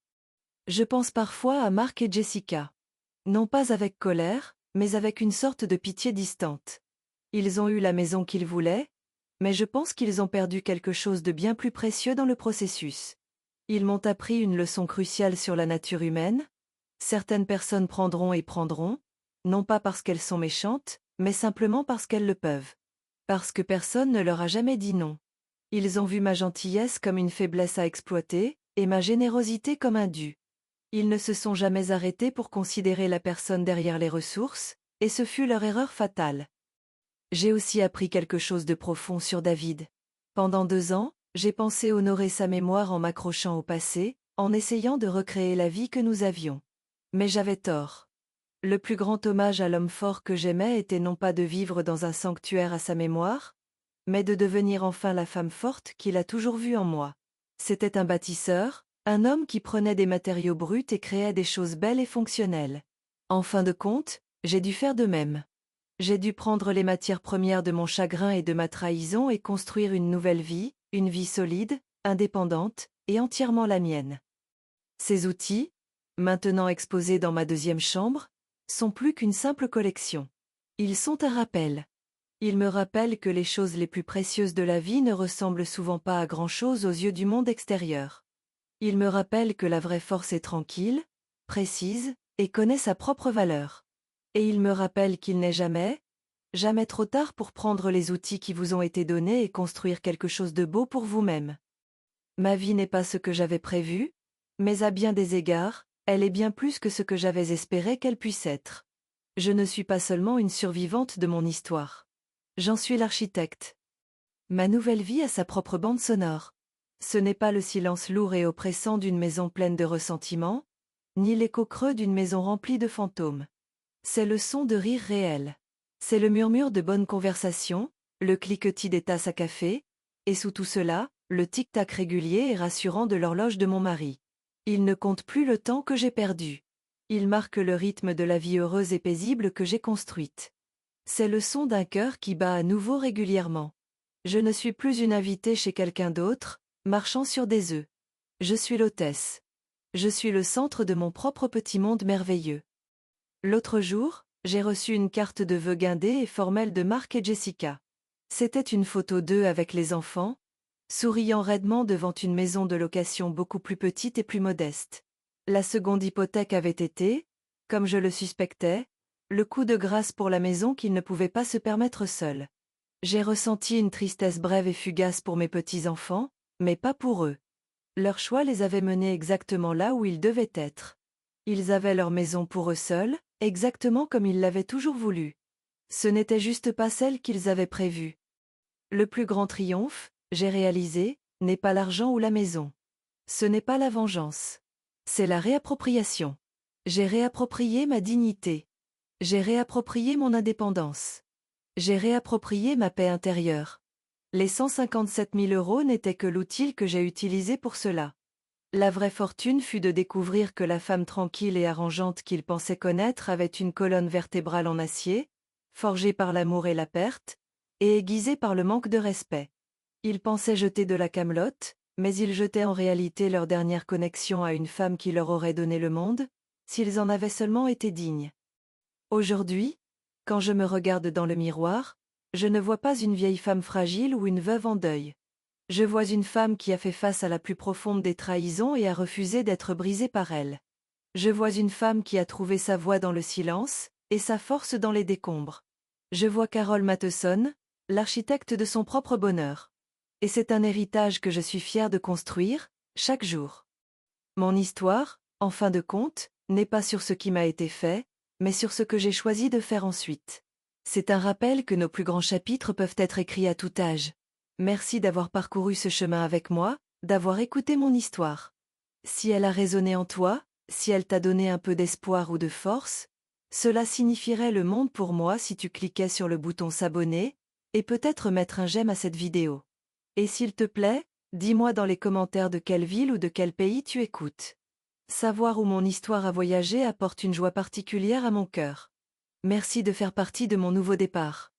Je pense parfois à Mark et Jessica. Non pas avec colère, mais avec une sorte de pitié distante. Ils ont eu la maison qu'ils voulaient, mais je pense qu'ils ont perdu quelque chose de bien plus précieux dans le processus. Ils m'ont appris une leçon cruciale sur la nature humaine. Certaines personnes prendront et prendront, non pas parce qu'elles sont méchantes, mais simplement parce qu'elles le peuvent. Parce que personne ne leur a jamais dit non. Ils ont vu ma gentillesse comme une faiblesse à exploiter, et ma générosité comme un dû. Ils ne se sont jamais arrêtés pour considérer la personne derrière les ressources, et ce fut leur erreur fatale. J'ai aussi appris quelque chose de profond sur David. Pendant 2 ans, j'ai pensé honorer sa mémoire en m'accrochant au passé, en essayant de recréer la vie que nous avions. Mais j'avais tort. Le plus grand hommage à l'homme fort que j'aimais était non pas de vivre dans un sanctuaire à sa mémoire, mais de devenir enfin la femme forte qu'il a toujours vue en moi. C'était un bâtisseur, un homme qui prenait des matériaux bruts et créait des choses belles et fonctionnelles. En fin de compte, j'ai dû faire de même. J'ai dû prendre les matières premières de mon chagrin et de ma trahison et construire une nouvelle vie, une vie solide, indépendante, et entièrement la mienne. Ces outils, maintenant exposés dans ma deuxième chambre, sont plus qu'une simple collection. Ils sont un rappel. Ils me rappellent que les choses les plus précieuses de la vie ne ressemblent souvent pas à grand-chose aux yeux du monde extérieur. Ils me rappellent que la vraie force est tranquille, précise, et connaît sa propre valeur. Et ils me rappellent qu'il n'est jamais, jamais trop tard pour prendre les outils qui vous ont été donnés et construire quelque chose de beau pour vous-même. Ma vie n'est pas ce que j'avais prévu, mais à bien des égards, elle est bien plus que ce que j'avais espéré qu'elle puisse être. Je ne suis pas seulement une survivante de mon histoire. J'en suis l'architecte. Ma nouvelle vie a sa propre bande sonore. Ce n'est pas le silence lourd et oppressant d'une maison pleine de ressentiments, ni l'écho creux d'une maison remplie de fantômes. C'est le son de rires réels. C'est le murmure de bonnes conversations, le cliquetis des tasses à café, et sous tout cela, le tic-tac régulier et rassurant de l'horloge de mon mari. Il ne compte plus le temps que j'ai perdu. Il marque le rythme de la vie heureuse et paisible que j'ai construite. C'est le son d'un cœur qui bat à nouveau régulièrement. Je ne suis plus une invitée chez quelqu'un d'autre, marchant sur des œufs. Je suis l'hôtesse. Je suis le centre de mon propre petit monde merveilleux. L'autre jour, j'ai reçu une carte de vœux guindée et formelle de Mark et Jessica. C'était une photo d'eux avec les enfants, souriant raidement devant une maison de location beaucoup plus petite et plus modeste. La seconde hypothèque avait été, comme je le suspectais, le coup de grâce pour la maison qu'ils ne pouvaient pas se permettre seuls. J'ai ressenti une tristesse brève et fugace pour mes petits-enfants, mais pas pour eux. Leur choix les avait menés exactement là où ils devaient être. Ils avaient leur maison pour eux seuls, exactement comme ils l'avaient toujours voulu. Ce n'était juste pas celle qu'ils avaient prévue. Le plus grand triomphe, j'ai réalisé, n'est pas l'argent ou la maison. Ce n'est pas la vengeance. C'est la réappropriation. J'ai réapproprié ma dignité. J'ai réapproprié mon indépendance. J'ai réapproprié ma paix intérieure. Les 157 000 € n'étaient que l'outil que j'ai utilisé pour cela. La vraie fortune fut de découvrir que la femme tranquille et arrangeante qu'il pensait connaître avait une colonne vertébrale en acier, forgés par l'amour et la perte, et aiguisés par le manque de respect. Ils pensaient jeter de la camelote, mais ils jetaient en réalité leur dernière connexion à une femme qui leur aurait donné le monde, s'ils en avaient seulement été dignes. Aujourd'hui, quand je me regarde dans le miroir, je ne vois pas une vieille femme fragile ou une veuve en deuil. Je vois une femme qui a fait face à la plus profonde des trahisons et a refusé d'être brisée par elle. Je vois une femme qui a trouvé sa voix dans le silence, et sa force dans les décombres. Je vois Carole Matheson, l'architecte de son propre bonheur. Et c'est un héritage que je suis fière de construire, chaque jour. Mon histoire, en fin de compte, n'est pas sur ce qui m'a été fait, mais sur ce que j'ai choisi de faire ensuite. C'est un rappel que nos plus grands chapitres peuvent être écrits à tout âge. Merci d'avoir parcouru ce chemin avec moi, d'avoir écouté mon histoire. Si elle a résonné en toi, si elle t'a donné un peu d'espoir ou de force, cela signifierait le monde pour moi si tu cliquais sur le bouton s'abonner, et peut-être mettre un j'aime à cette vidéo. Et s'il te plaît, dis-moi dans les commentaires de quelle ville ou de quel pays tu écoutes. Savoir où mon histoire a voyagé apporte une joie particulière à mon cœur. Merci de faire partie de mon nouveau départ.